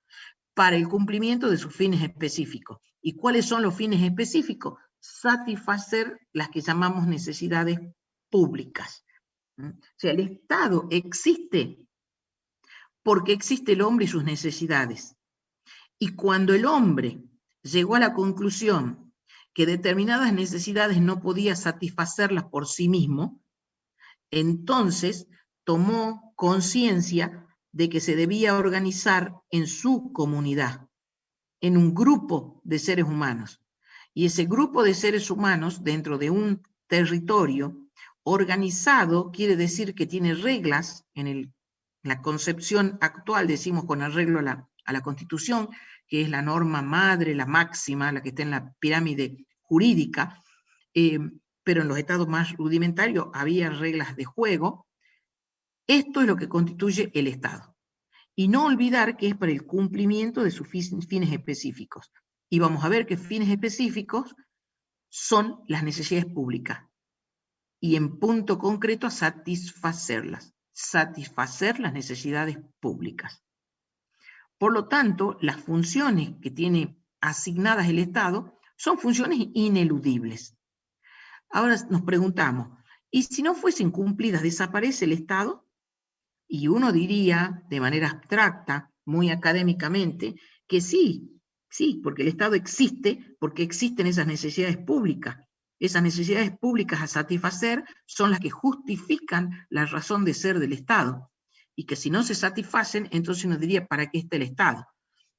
S2: Para el cumplimiento de sus fines específicos. ¿Y cuáles son los fines específicos? Satisfacer las que llamamos necesidades públicas. O sea, el Estado existe porque existe el hombre y sus necesidades. Y cuando el hombre llegó a la conclusión que determinadas necesidades no podía satisfacerlas por sí mismo, entonces tomó conciencia de que se debía organizar en su comunidad, en un grupo de seres humanos. Y ese grupo de seres humanos, dentro de un territorio organizado, quiere decir que tiene reglas. En la concepción actual decimos con arreglo a la Constitución, que es la norma madre, la máxima, la que está en la pirámide jurídica, pero en los estados más rudimentarios había reglas de juego. Esto es lo que constituye el Estado. Y no olvidar que es para el cumplimiento de sus fines específicos. Y vamos a ver que fines específicos son las necesidades públicas. Y en punto concreto a satisfacerlas. Satisfacer las necesidades públicas. Por lo tanto, las funciones que tiene asignadas el Estado son funciones ineludibles. Ahora nos preguntamos, ¿y si no fuesen cumplidas, desaparece el Estado? Y uno diría, de manera abstracta, muy académicamente, que sí, porque el Estado existe, porque existen esas necesidades públicas. Esas necesidades públicas a satisfacer son las que justifican la razón de ser del Estado. Y que si no se satisfacen, entonces uno diría, ¿para qué está el Estado?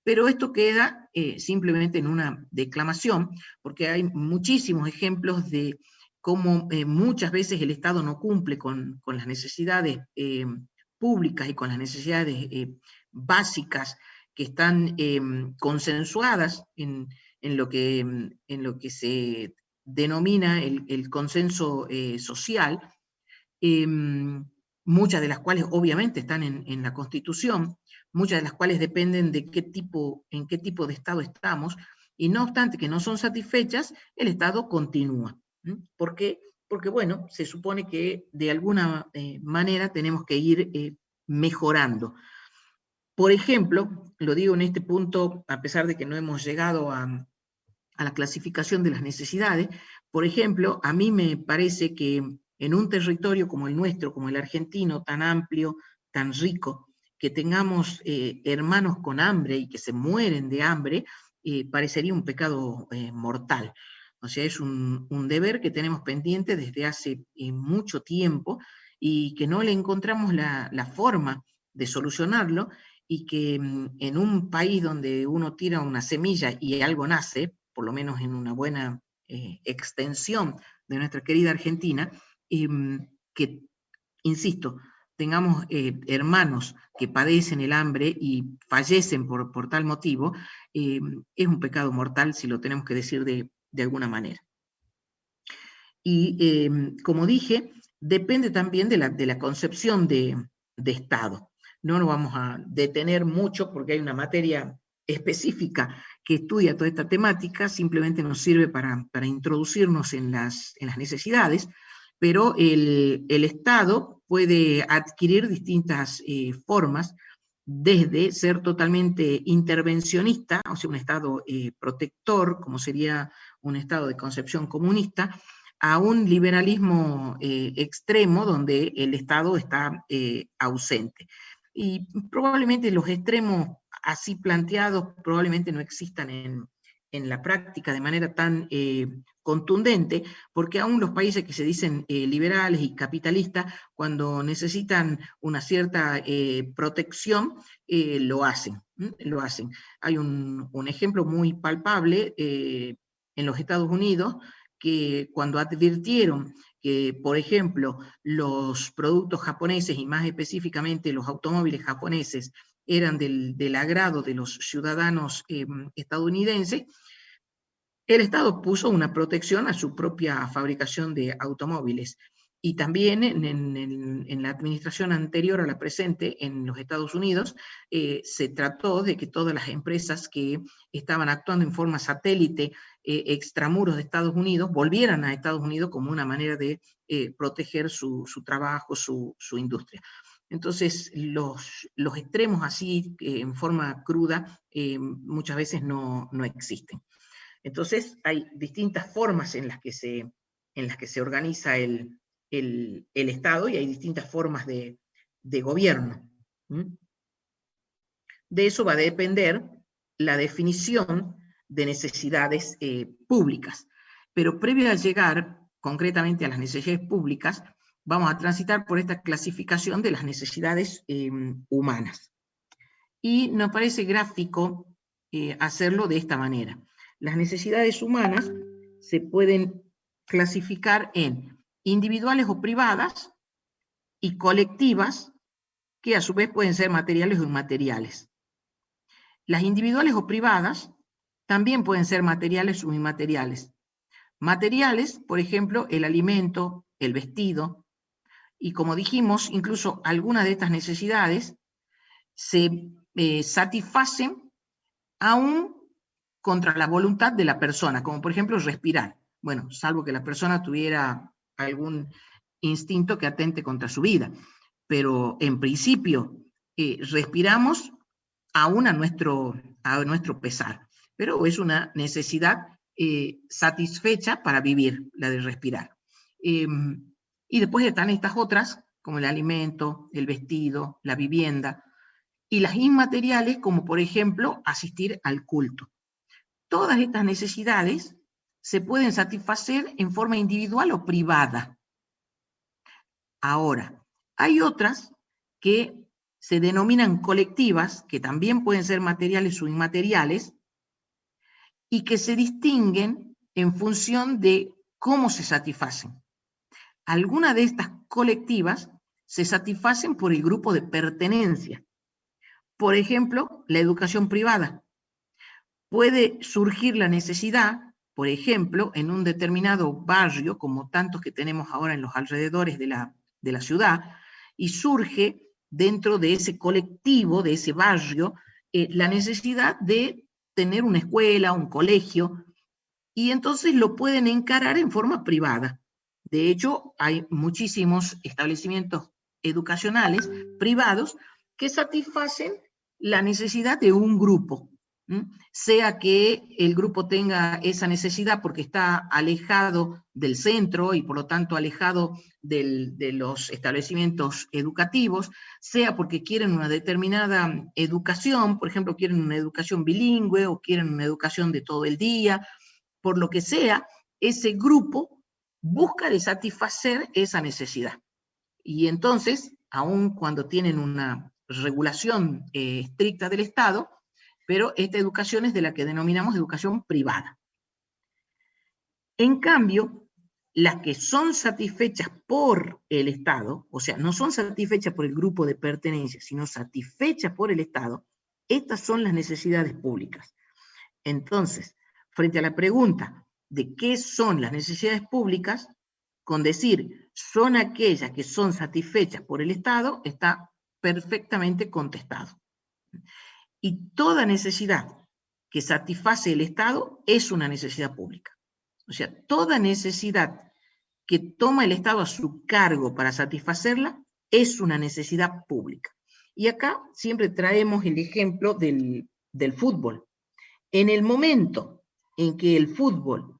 S2: Pero esto queda simplemente en una declamación, porque hay muchísimos ejemplos de cómo muchas veces el Estado no cumple con las necesidades públicas y con las necesidades básicas que están consensuadas en lo que se denomina el consenso social, muchas de las cuales obviamente están en la Constitución, muchas de las cuales dependen de en qué tipo de Estado estamos, y no obstante que no son satisfechas, el Estado continúa. ¿Por qué? Porque, bueno, se supone que de alguna manera tenemos que ir mejorando. Por ejemplo, lo digo en este punto, a pesar de que no hemos llegado a la clasificación de las necesidades, por ejemplo, a mí me parece que en un territorio como el nuestro, como el argentino, tan amplio, tan rico, que tengamos hermanos con hambre y que se mueren de hambre, parecería un pecado mortal. O sea, es un deber que tenemos pendiente desde hace mucho tiempo y que no le encontramos la forma de solucionarlo, y que en un país donde uno tira una semilla y algo nace, por lo menos en una buena extensión de nuestra querida Argentina, que, insisto, tengamos hermanos que padecen el hambre y fallecen por tal motivo, es un pecado mortal, si lo tenemos que decir de alguna manera. Y como dije, depende también de la concepción de Estado. No nos vamos a detener mucho porque hay una materia específica que estudia toda esta temática, simplemente nos sirve para introducirnos en las necesidades, pero el Estado puede adquirir distintas formas, desde ser totalmente intervencionista, o sea, un Estado protector, como sería un Estado de concepción comunista, a un liberalismo extremo donde el Estado está ausente. Y probablemente los extremos así planteados probablemente no existan en la práctica de manera tan contundente, porque aún los países que se dicen liberales y capitalistas, cuando necesitan una cierta protección, lo hacen. Hay un ejemplo muy palpable en los Estados Unidos, que cuando advirtieron que, por ejemplo, los productos japoneses, y más específicamente los automóviles japoneses, eran del agrado de los ciudadanos estadounidenses, el Estado puso una protección a su propia fabricación de automóviles. Y también en la administración anterior a la presente en los Estados Unidos, se trató de que todas las empresas que estaban actuando en forma satélite extramuros de Estados Unidos volvieran a Estados Unidos como una manera de proteger su trabajo, su industria. Entonces, los extremos así, en forma cruda, muchas veces no existen. Entonces, hay distintas formas en las que se organiza el Estado, y hay distintas formas de gobierno. De eso va a depender la definición de necesidades públicas. Pero previo a llegar concretamente a las necesidades públicas, vamos a transitar por esta clasificación de las necesidades humanas. Y nos parece gráfico hacerlo de esta manera. Las necesidades humanas se pueden clasificar en individuales o privadas y colectivas, que a su vez pueden ser materiales o inmateriales. Las individuales o privadas también pueden ser materiales o inmateriales. Materiales, por ejemplo, el alimento, el vestido, y como dijimos, incluso algunas de estas necesidades se satisfacen aún contra la voluntad de la persona, como por ejemplo respirar. Bueno, salvo que la persona tuviera algún instinto que atente contra su vida. Pero en principio respiramos aún a nuestro pesar. Pero es una necesidad satisfecha para vivir, la de respirar. Y después están estas otras, como el alimento, el vestido, la vivienda, y las inmateriales, como por ejemplo asistir al culto. Todas estas necesidades se pueden satisfacer en forma individual o privada. Ahora, hay otras que se denominan colectivas, que también pueden ser materiales o inmateriales, y que se distinguen en función de cómo se satisfacen. Algunas de estas colectivas se satisfacen por el grupo de pertenencia. Por ejemplo, la educación privada. Puede surgir la necesidad, por ejemplo, en un determinado barrio, como tantos que tenemos ahora en los alrededores de la ciudad, y surge dentro de ese colectivo, de ese barrio, la necesidad de tener una escuela, un colegio, y entonces lo pueden encarar en forma privada. De hecho, hay muchísimos establecimientos educacionales privados que satisfacen la necesidad de un grupo. sea que el grupo tenga esa necesidad porque está alejado del centro y por lo tanto alejado de los establecimientos educativos, sea porque quieren una determinada educación, por ejemplo, quieren una educación bilingüe o quieren una educación de todo el día, por lo que sea, ese grupo busca de satisfacer esa necesidad. Y entonces, aun cuando tienen una regulación estricta del Estado, pero esta educación es de la que denominamos educación privada. En cambio, las que son satisfechas por el Estado, o sea, no son satisfechas por el grupo de pertenencia, sino satisfechas por el Estado, estas son las necesidades públicas. Entonces, frente a la pregunta de qué son las necesidades públicas, con decir son aquellas que son satisfechas por el Estado, está perfectamente contestado. Y toda necesidad que satisface el Estado es una necesidad pública. O sea, toda necesidad que toma el Estado a su cargo para satisfacerla es una necesidad pública. Y acá siempre traemos el ejemplo del fútbol. En el momento en que el fútbol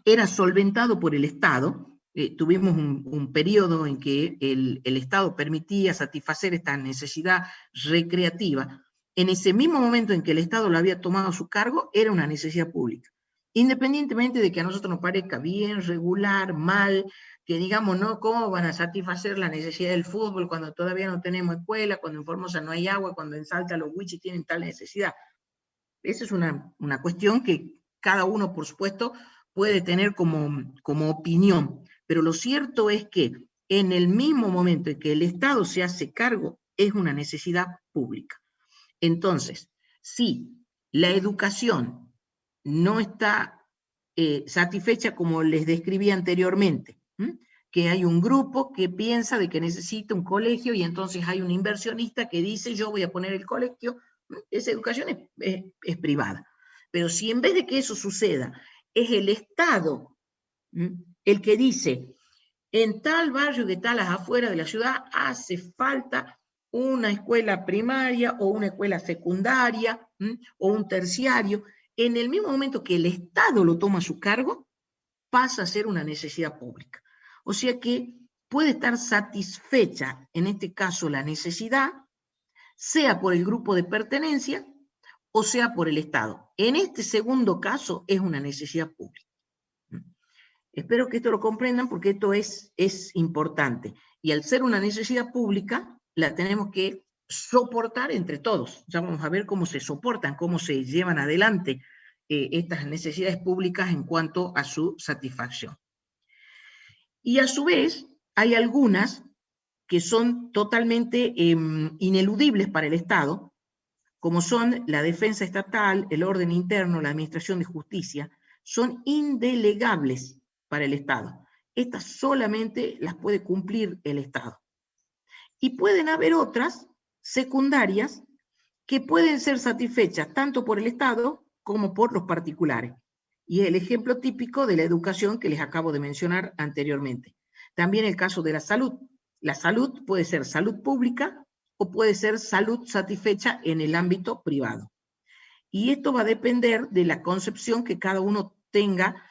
S2: era solventado por el Estado, tuvimos un periodo en que el Estado permitía satisfacer esta necesidad recreativa. En ese mismo momento en que el Estado lo había tomado a su cargo, era una necesidad pública. Independientemente de que a nosotros nos parezca bien, regular, mal, que digamos, no, ¿cómo van a satisfacer la necesidad del fútbol cuando todavía no tenemos escuela, cuando en Formosa no hay agua, cuando en Salta los huichis tienen tal necesidad? Esa es una cuestión que cada uno, por supuesto, puede tener como opinión. Pero lo cierto es que en el mismo momento en que el Estado se hace cargo, es una necesidad pública. Entonces, si la educación no está satisfecha como les describí anteriormente, que hay un grupo que piensa de que necesita un colegio y entonces hay un inversionista que dice yo voy a poner el colegio, esa educación es privada. Pero si en vez de que eso suceda, es el Estado el que dice, en tal barrio de tal afuera de la ciudad hace falta una escuela primaria o una escuela secundaria o un terciario, en el mismo momento que el Estado lo toma a su cargo, pasa a ser una necesidad pública. O sea que puede estar satisfecha, en este caso la necesidad, sea por el grupo de pertenencia o sea por el Estado. En este segundo caso es una necesidad pública. Espero que esto lo comprendan porque esto es importante. Y al ser una necesidad pública, la tenemos que soportar entre todos. Ya vamos a ver cómo se soportan, cómo se llevan adelante estas necesidades públicas en cuanto a su satisfacción. Y a su vez, hay algunas que son totalmente ineludibles para el Estado, como son la defensa estatal, el orden interno, la administración de justicia, son indelegables para el Estado. Estas solamente las puede cumplir el Estado. Y pueden haber otras secundarias que pueden ser satisfechas tanto por el Estado como por los particulares. Y es el ejemplo típico de la educación que les acabo de mencionar anteriormente. También el caso de la salud. La salud puede ser salud pública o puede ser salud satisfecha en el ámbito privado. Y esto va a depender de la concepción que cada uno tenga,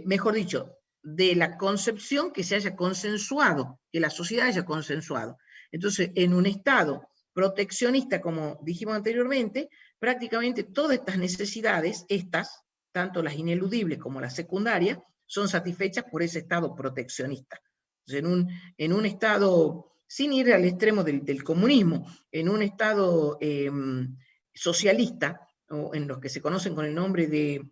S2: mejor dicho, de la concepción que se haya consensuado, que la sociedad haya consensuado. Entonces, en un Estado proteccionista, como dijimos anteriormente, prácticamente todas estas necesidades, tanto las ineludibles como las secundarias, son satisfechas por ese Estado proteccionista. Entonces, en un Estado, sin ir al extremo del comunismo, en un Estado socialista, o en los que se conocen con el nombre de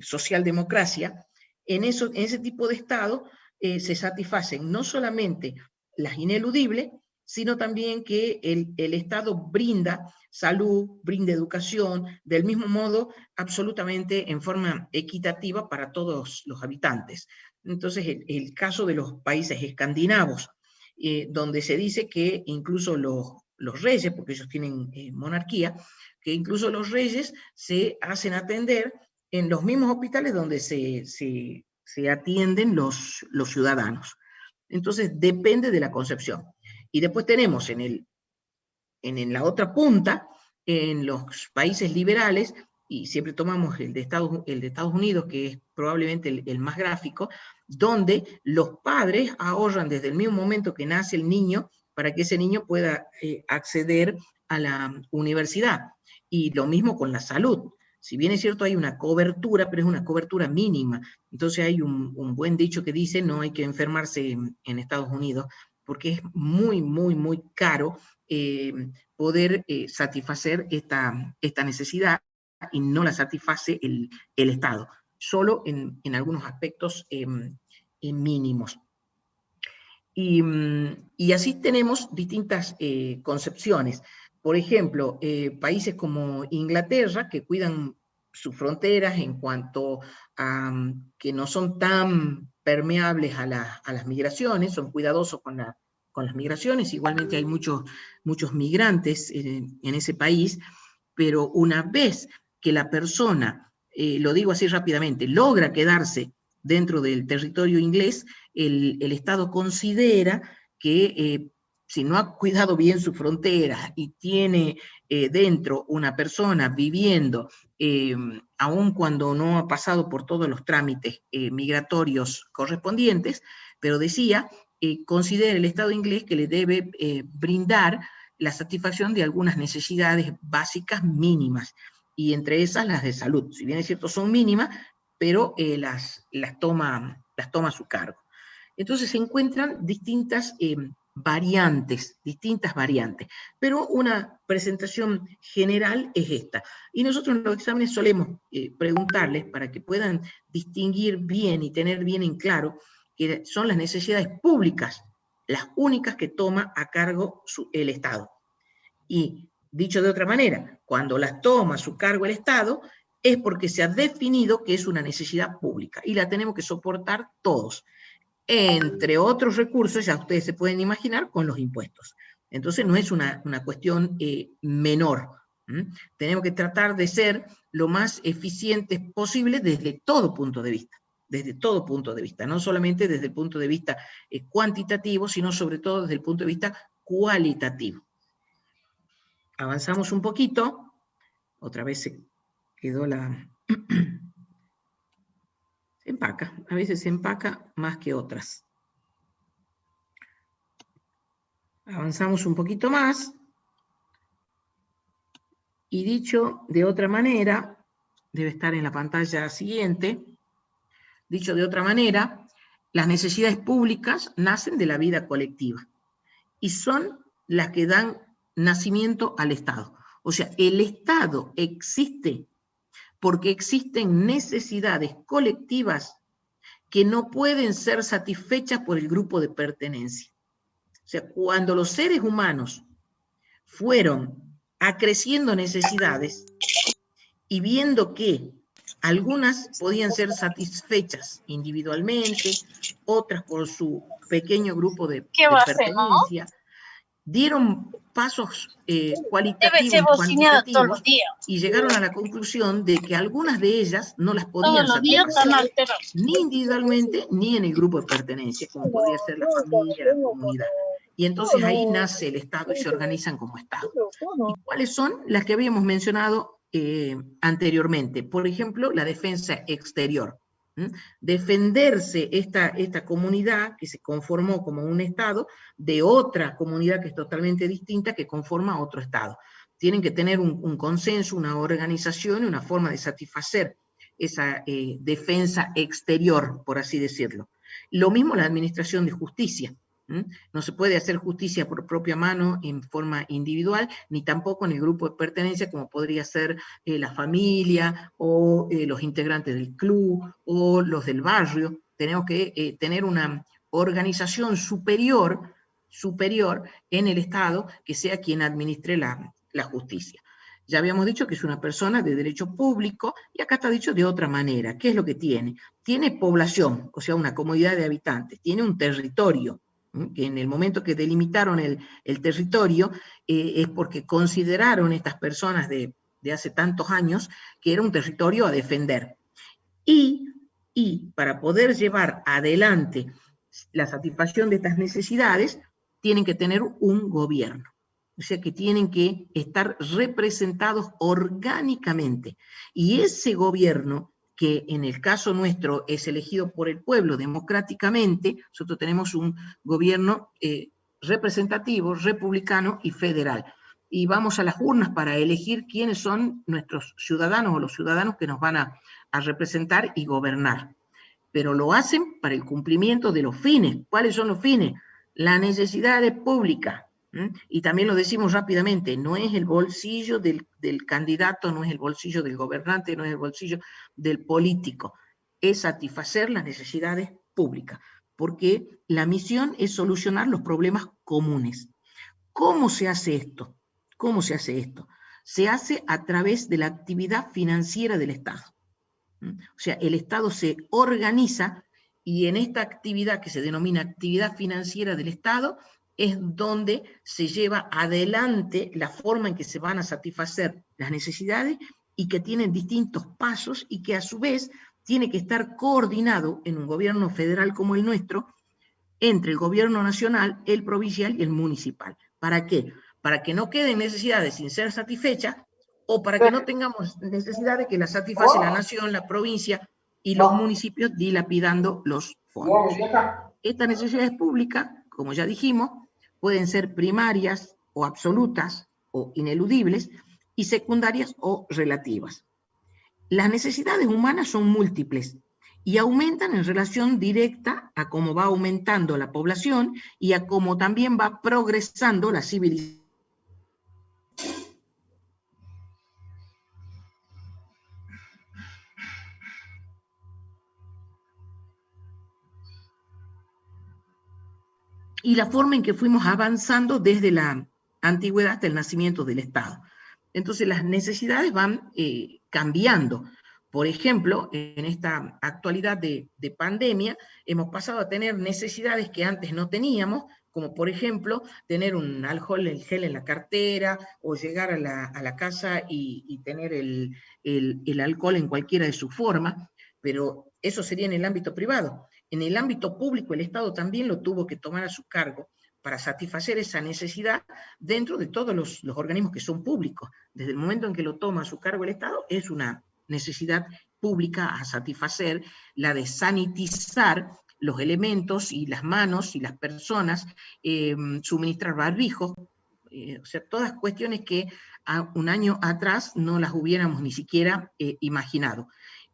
S2: socialdemocracia, en ese tipo de Estado se satisfacen no solamente las ineludibles, sino también que el Estado brinda salud, brinda educación, del mismo modo, absolutamente en forma equitativa para todos los habitantes. Entonces, el caso de los países escandinavos, donde se dice que incluso los reyes, porque ellos tienen monarquía, que incluso los reyes se hacen atender en los mismos hospitales donde se atienden los ciudadanos. Entonces, depende de la concepción. Y después tenemos en la otra punta en los países liberales, y siempre tomamos el de Estados Unidos, que es probablemente el más gráfico, donde los padres ahorran desde el mismo momento que nace el niño para que ese niño pueda acceder a la universidad. Y lo mismo con la salud. Si bien es cierto hay una cobertura, pero es una cobertura mínima. Entonces hay un buen dicho que dice, no hay que enfermarse en Estados Unidos, porque es muy, muy, muy caro poder satisfacer esta necesidad, y no la satisface el Estado, solo en algunos aspectos mínimos. Y así tenemos distintas concepciones. Por ejemplo, países como Inglaterra, que cuidan sus fronteras en cuanto a que no son tan permeables a las migraciones, son cuidadosos con las migraciones. Igualmente hay muchos migrantes en ese país, pero una vez que la persona, lo digo así rápidamente, logra quedarse dentro del territorio inglés, el Estado considera que si no ha cuidado bien sus fronteras y tiene dentro una persona viviendo, aun cuando no ha pasado por todos los trámites migratorios correspondientes, pero decía, considera el Estado inglés que le debe brindar la satisfacción de algunas necesidades básicas mínimas, y entre esas las de salud. Si bien es cierto son mínimas, pero las toma a su cargo. Entonces se encuentran distintas variantes, pero una presentación general es esta. Y nosotros en los exámenes solemos preguntarles para que puedan distinguir bien y tener bien en claro que son las necesidades públicas las únicas que toma a cargo el Estado. Y dicho de otra manera, cuando las toma a su cargo el Estado, es porque se ha definido que es una necesidad pública y la tenemos que soportar todos. Entre otros recursos, ya ustedes se pueden imaginar, con los impuestos. Entonces no es una cuestión menor. Tenemos que tratar de ser lo más eficientes posible desde todo punto de vista, no solamente desde el punto de vista cuantitativo, sino sobre todo desde el punto de vista cualitativo. Avanzamos un poquito, otra vez se quedó la... se empaca, a veces se empaca más que otras. Avanzamos un poquito más, y dicho de otra manera, debe estar en la pantalla siguiente, dicho de otra manera, las necesidades públicas nacen de la vida colectiva, y son las que dan nacimiento al Estado. O sea, el Estado existe porque existen necesidades colectivas que no pueden ser satisfechas por el grupo de pertenencia. O sea, cuando los seres humanos fueron acreciendo necesidades y viendo que algunas podían ser satisfechas individualmente, otras por su pequeño grupo de pertenencia, dieron pasos cualitativos y cuantitativos y llegaron a la conclusión de que algunas de ellas no las podían satisfacer ni individualmente ni en el grupo de pertenencia, como podría ser la familia, la comunidad. Y entonces ahí nace el Estado y se organizan como Estado. ¿Y cuáles son? Las que habíamos mencionado anteriormente. Por ejemplo, la defensa exterior. Defenderse esta comunidad que se conformó como un Estado de otra comunidad que es totalmente distinta, que conforma otro Estado. Tienen que tener un consenso, una organización y una forma de satisfacer esa defensa exterior, por así decirlo. Lo mismo la administración de justicia. No se puede hacer justicia por propia mano en forma individual, ni tampoco en el grupo de pertenencia, como podría ser la familia, o los integrantes del club, o los del barrio. Tenemos que tener una organización superior en el Estado, que sea quien administre la justicia. Ya habíamos dicho que es una persona de derecho público, y acá está dicho de otra manera. ¿Qué es lo que tiene? Tiene población, o sea, una comunidad de habitantes, tiene un territorio, que en el momento que delimitaron el territorio, es porque consideraron estas personas de hace tantos años que era un territorio a defender. Y para poder llevar adelante la satisfacción de estas necesidades, tienen que tener un gobierno. O sea que tienen que estar representados orgánicamente. Y ese gobierno, que en el caso nuestro es elegido por el pueblo democráticamente, nosotros tenemos un gobierno representativo, republicano y federal. Y vamos a las urnas para elegir quiénes son nuestros ciudadanos o los ciudadanos que nos van a representar y gobernar. Pero lo hacen para el cumplimiento de los fines. ¿Cuáles son los fines? Las necesidades públicas. Y también lo decimos rápidamente, no es el bolsillo del candidato, no es el bolsillo del gobernante, no es el bolsillo del político, es satisfacer las necesidades públicas, porque la misión es solucionar los problemas comunes. ¿Cómo se hace esto? ¿Cómo se hace esto? Se hace a través de la actividad financiera del Estado. O sea, el Estado se organiza y en esta actividad que se denomina actividad financiera del Estado es donde se lleva adelante la forma en que se van a satisfacer las necesidades y que tienen distintos pasos y que a su vez tiene que estar coordinado en un gobierno federal como el nuestro entre el gobierno nacional, el provincial y el municipal. ¿Para qué? Para que no queden necesidades sin ser satisfechas o para que no tengamos necesidades que las satisface la nación, la provincia y los municipios dilapidando los fondos. Estas necesidades públicas, como ya dijimos, pueden ser primarias o absolutas o ineludibles y secundarias o relativas. Las necesidades humanas son múltiples y aumentan en relación directa a cómo va aumentando la población y a cómo también va progresando la civilización. Y la forma en que fuimos avanzando desde la antigüedad hasta el nacimiento del Estado. Entonces las necesidades van cambiando. Por ejemplo, en esta actualidad de pandemia, hemos pasado a tener necesidades que antes no teníamos, como por ejemplo, tener un alcohol en gel en la cartera, o llegar a la casa y tener el alcohol en cualquiera de sus formas, pero eso sería en el ámbito privado. En el ámbito público, el Estado también lo tuvo que tomar a su cargo para satisfacer esa necesidad dentro de todos los organismos que son públicos. Desde el momento en que lo toma a su cargo el Estado, es una necesidad pública a satisfacer, la de sanitizar los elementos y las manos y las personas, suministrar barbijos, o sea, todas cuestiones que un año atrás no las hubiéramos ni siquiera imaginado.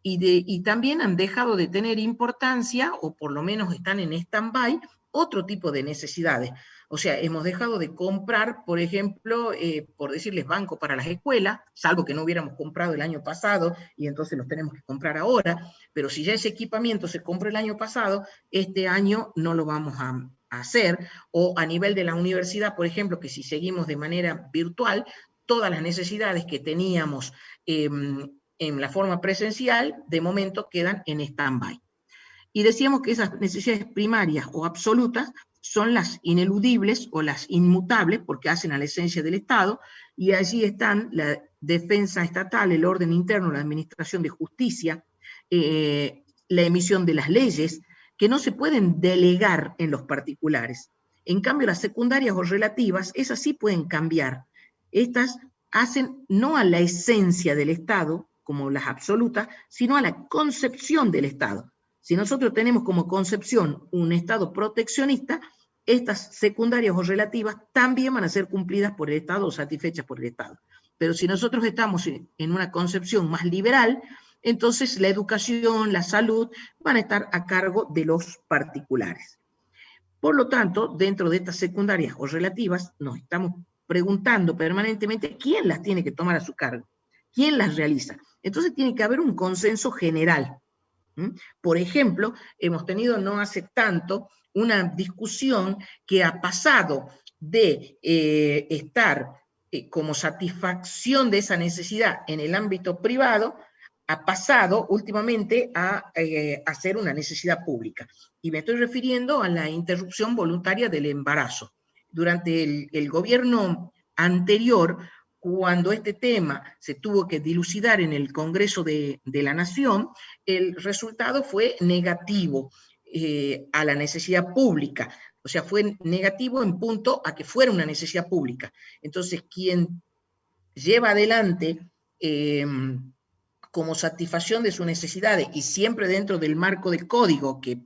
S2: Y también han dejado de tener importancia, o por lo menos están en stand-by, otro tipo de necesidades. O sea, hemos dejado de comprar, por ejemplo, por decirles, banco para las escuelas, salvo que no hubiéramos comprado el año pasado, y entonces los tenemos que comprar ahora, pero si ya ese equipamiento se compró el año pasado, este año no lo vamos a hacer, o a nivel de la universidad, por ejemplo, que si seguimos de manera virtual, todas las necesidades que teníamos en la forma presencial, de momento quedan en stand-by. Y decíamos que esas necesidades primarias o absolutas son las ineludibles o las inmutables, porque hacen a la esencia del Estado, y allí están la defensa estatal, el orden interno, la administración de justicia, la emisión de las leyes, que no se pueden delegar en los particulares. En cambio, las secundarias o relativas, esas sí pueden cambiar. Estas hacen no a la esencia del Estado, como las absolutas, sino a la concepción del Estado. Si nosotros tenemos como concepción un Estado proteccionista, estas secundarias o relativas también van a ser cumplidas por el Estado o satisfechas por el Estado. Pero si nosotros estamos en una concepción más liberal, entonces la educación, la salud van a estar a cargo de los particulares. Por lo tanto, dentro de estas secundarias o relativas, nos estamos preguntando permanentemente quién las tiene que tomar a su cargo, quién las realiza. Entonces tiene que haber un consenso general. Por ejemplo, hemos tenido no hace tanto una discusión que ha pasado de estar como satisfacción de esa necesidad en el ámbito privado, ha pasado últimamente a ser una necesidad pública. Y me estoy refiriendo a la interrupción voluntaria del embarazo. Durante el gobierno anterior, cuando este tema se tuvo que dilucidar en el Congreso de la Nación, el resultado fue negativo a la necesidad pública. O sea, fue negativo en punto a que fuera una necesidad pública. Entonces, quien lleva adelante como satisfacción de sus necesidades y siempre dentro del marco del código que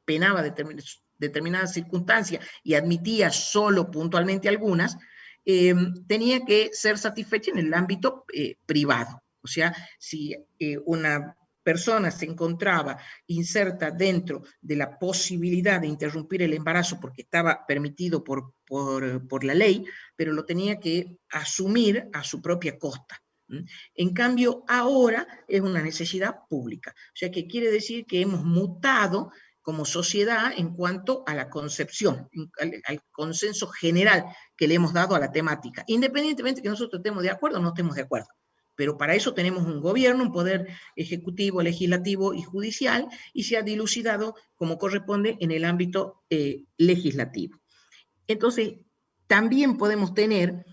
S2: penaba determinadas circunstancias y admitía solo puntualmente algunas, tenía que ser satisfecha en el ámbito privado. O sea, si una persona se encontraba inserta dentro de la posibilidad de interrumpir el embarazo porque estaba permitido por la ley, pero lo tenía que asumir a su propia costa. En cambio, ahora es una necesidad pública. O sea, que quiere decir que hemos mutado como sociedad en cuanto a la concepción, al consenso general que le hemos dado a la temática, independientemente de que nosotros estemos de acuerdo o no estemos de acuerdo. Pero para eso tenemos un gobierno, un poder ejecutivo, legislativo y judicial, y se ha dilucidado como corresponde en el ámbito legislativo. Entonces, también podemos tener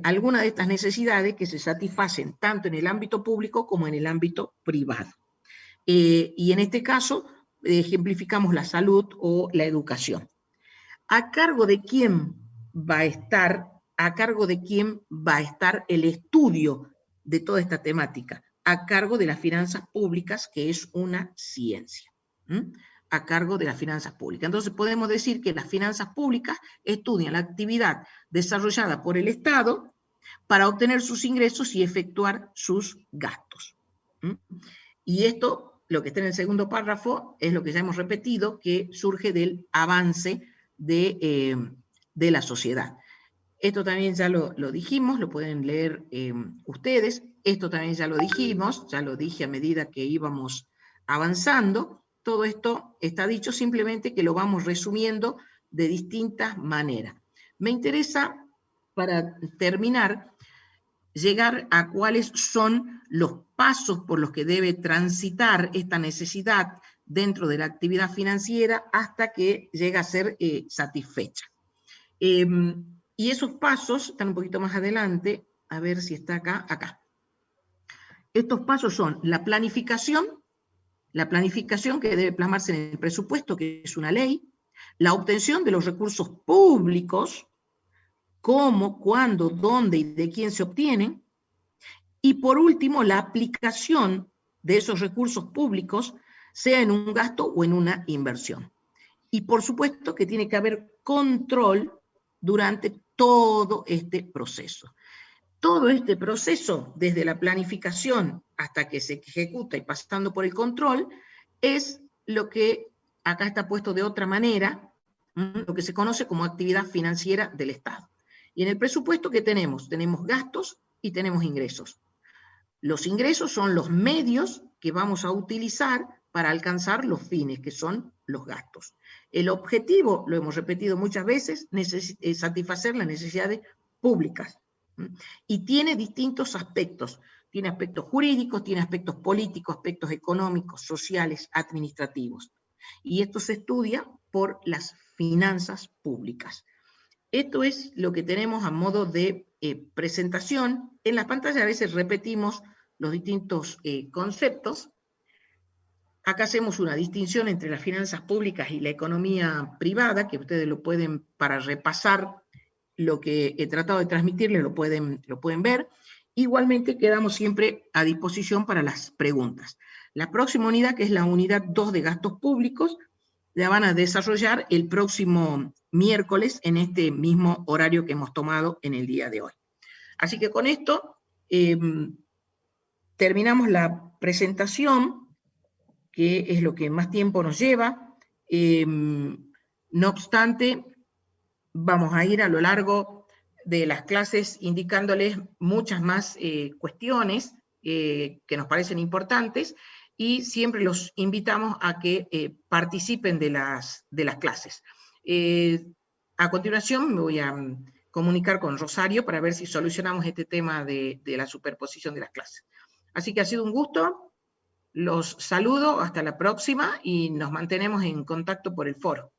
S2: algunas de estas necesidades que se satisfacen tanto en el ámbito público como en el ámbito privado. Y en este caso, ejemplificamos la salud o la educación. ¿A cargo de quién va a estar? ¿A cargo de quién va a estar el estudio de toda esta temática? A cargo de las finanzas públicas, que es una ciencia. A cargo de las finanzas públicas. Entonces podemos decir que las finanzas públicas estudian la actividad desarrollada por el Estado para obtener sus ingresos y efectuar sus gastos. Y esto, lo que está en el segundo párrafo, es lo que ya hemos repetido, que surge del avance de la sociedad. Esto también ya lo dijimos, lo pueden leer ustedes. Esto también ya lo dijimos, ya lo dije a medida que íbamos avanzando. Todo esto está dicho, simplemente que lo vamos resumiendo de distintas maneras. Me interesa, para terminar, llegar a cuáles son los pasos por los que debe transitar esta necesidad dentro de la actividad financiera hasta que llega a ser satisfecha. Y esos pasos están un poquito más adelante, a ver si está acá. Estos pasos son la planificación que debe plasmarse en el presupuesto, que es una ley, la obtención de los recursos públicos, cómo, cuándo, dónde y de quién se obtienen, y por último, la aplicación de esos recursos públicos, sea en un gasto o en una inversión. Y por supuesto que tiene que haber control durante todo este proceso. Todo este proceso, desde la planificación hasta que se ejecuta y pasando por el control, es lo que acá está puesto de otra manera, lo que se conoce como actividad financiera del Estado. Y en el presupuesto, ¿qué tenemos? Tenemos gastos y tenemos ingresos. Los ingresos son los medios que vamos a utilizar para alcanzar los fines, que son los gastos. El objetivo, lo hemos repetido muchas veces, es satisfacer las necesidades públicas. Y tiene distintos aspectos. Tiene aspectos jurídicos, tiene aspectos políticos, aspectos económicos, sociales, administrativos. Y esto se estudia por las finanzas públicas. Esto es lo que tenemos a modo de presentación. En la pantalla a veces repetimos los distintos conceptos. Acá hacemos una distinción entre las finanzas públicas y la economía privada, que ustedes lo pueden, para repasar lo que he tratado de transmitirles, lo pueden ver. Igualmente quedamos siempre a disposición para las preguntas. La próxima unidad, que es la unidad 2 de gastos públicos, la van a desarrollar el próximo miércoles en este mismo horario que hemos tomado en el día de hoy. Así que con esto terminamos la presentación, que es lo que más tiempo nos lleva. No obstante, vamos a ir a lo largo de las clases indicándoles muchas más cuestiones que nos parecen importantes, y siempre los invitamos a que participen de las clases. A continuación me voy a comunicar con Rosario para ver si solucionamos este tema de la superposición de las clases. Así que ha sido un gusto, los saludo, hasta la próxima, y nos mantenemos en contacto por el foro.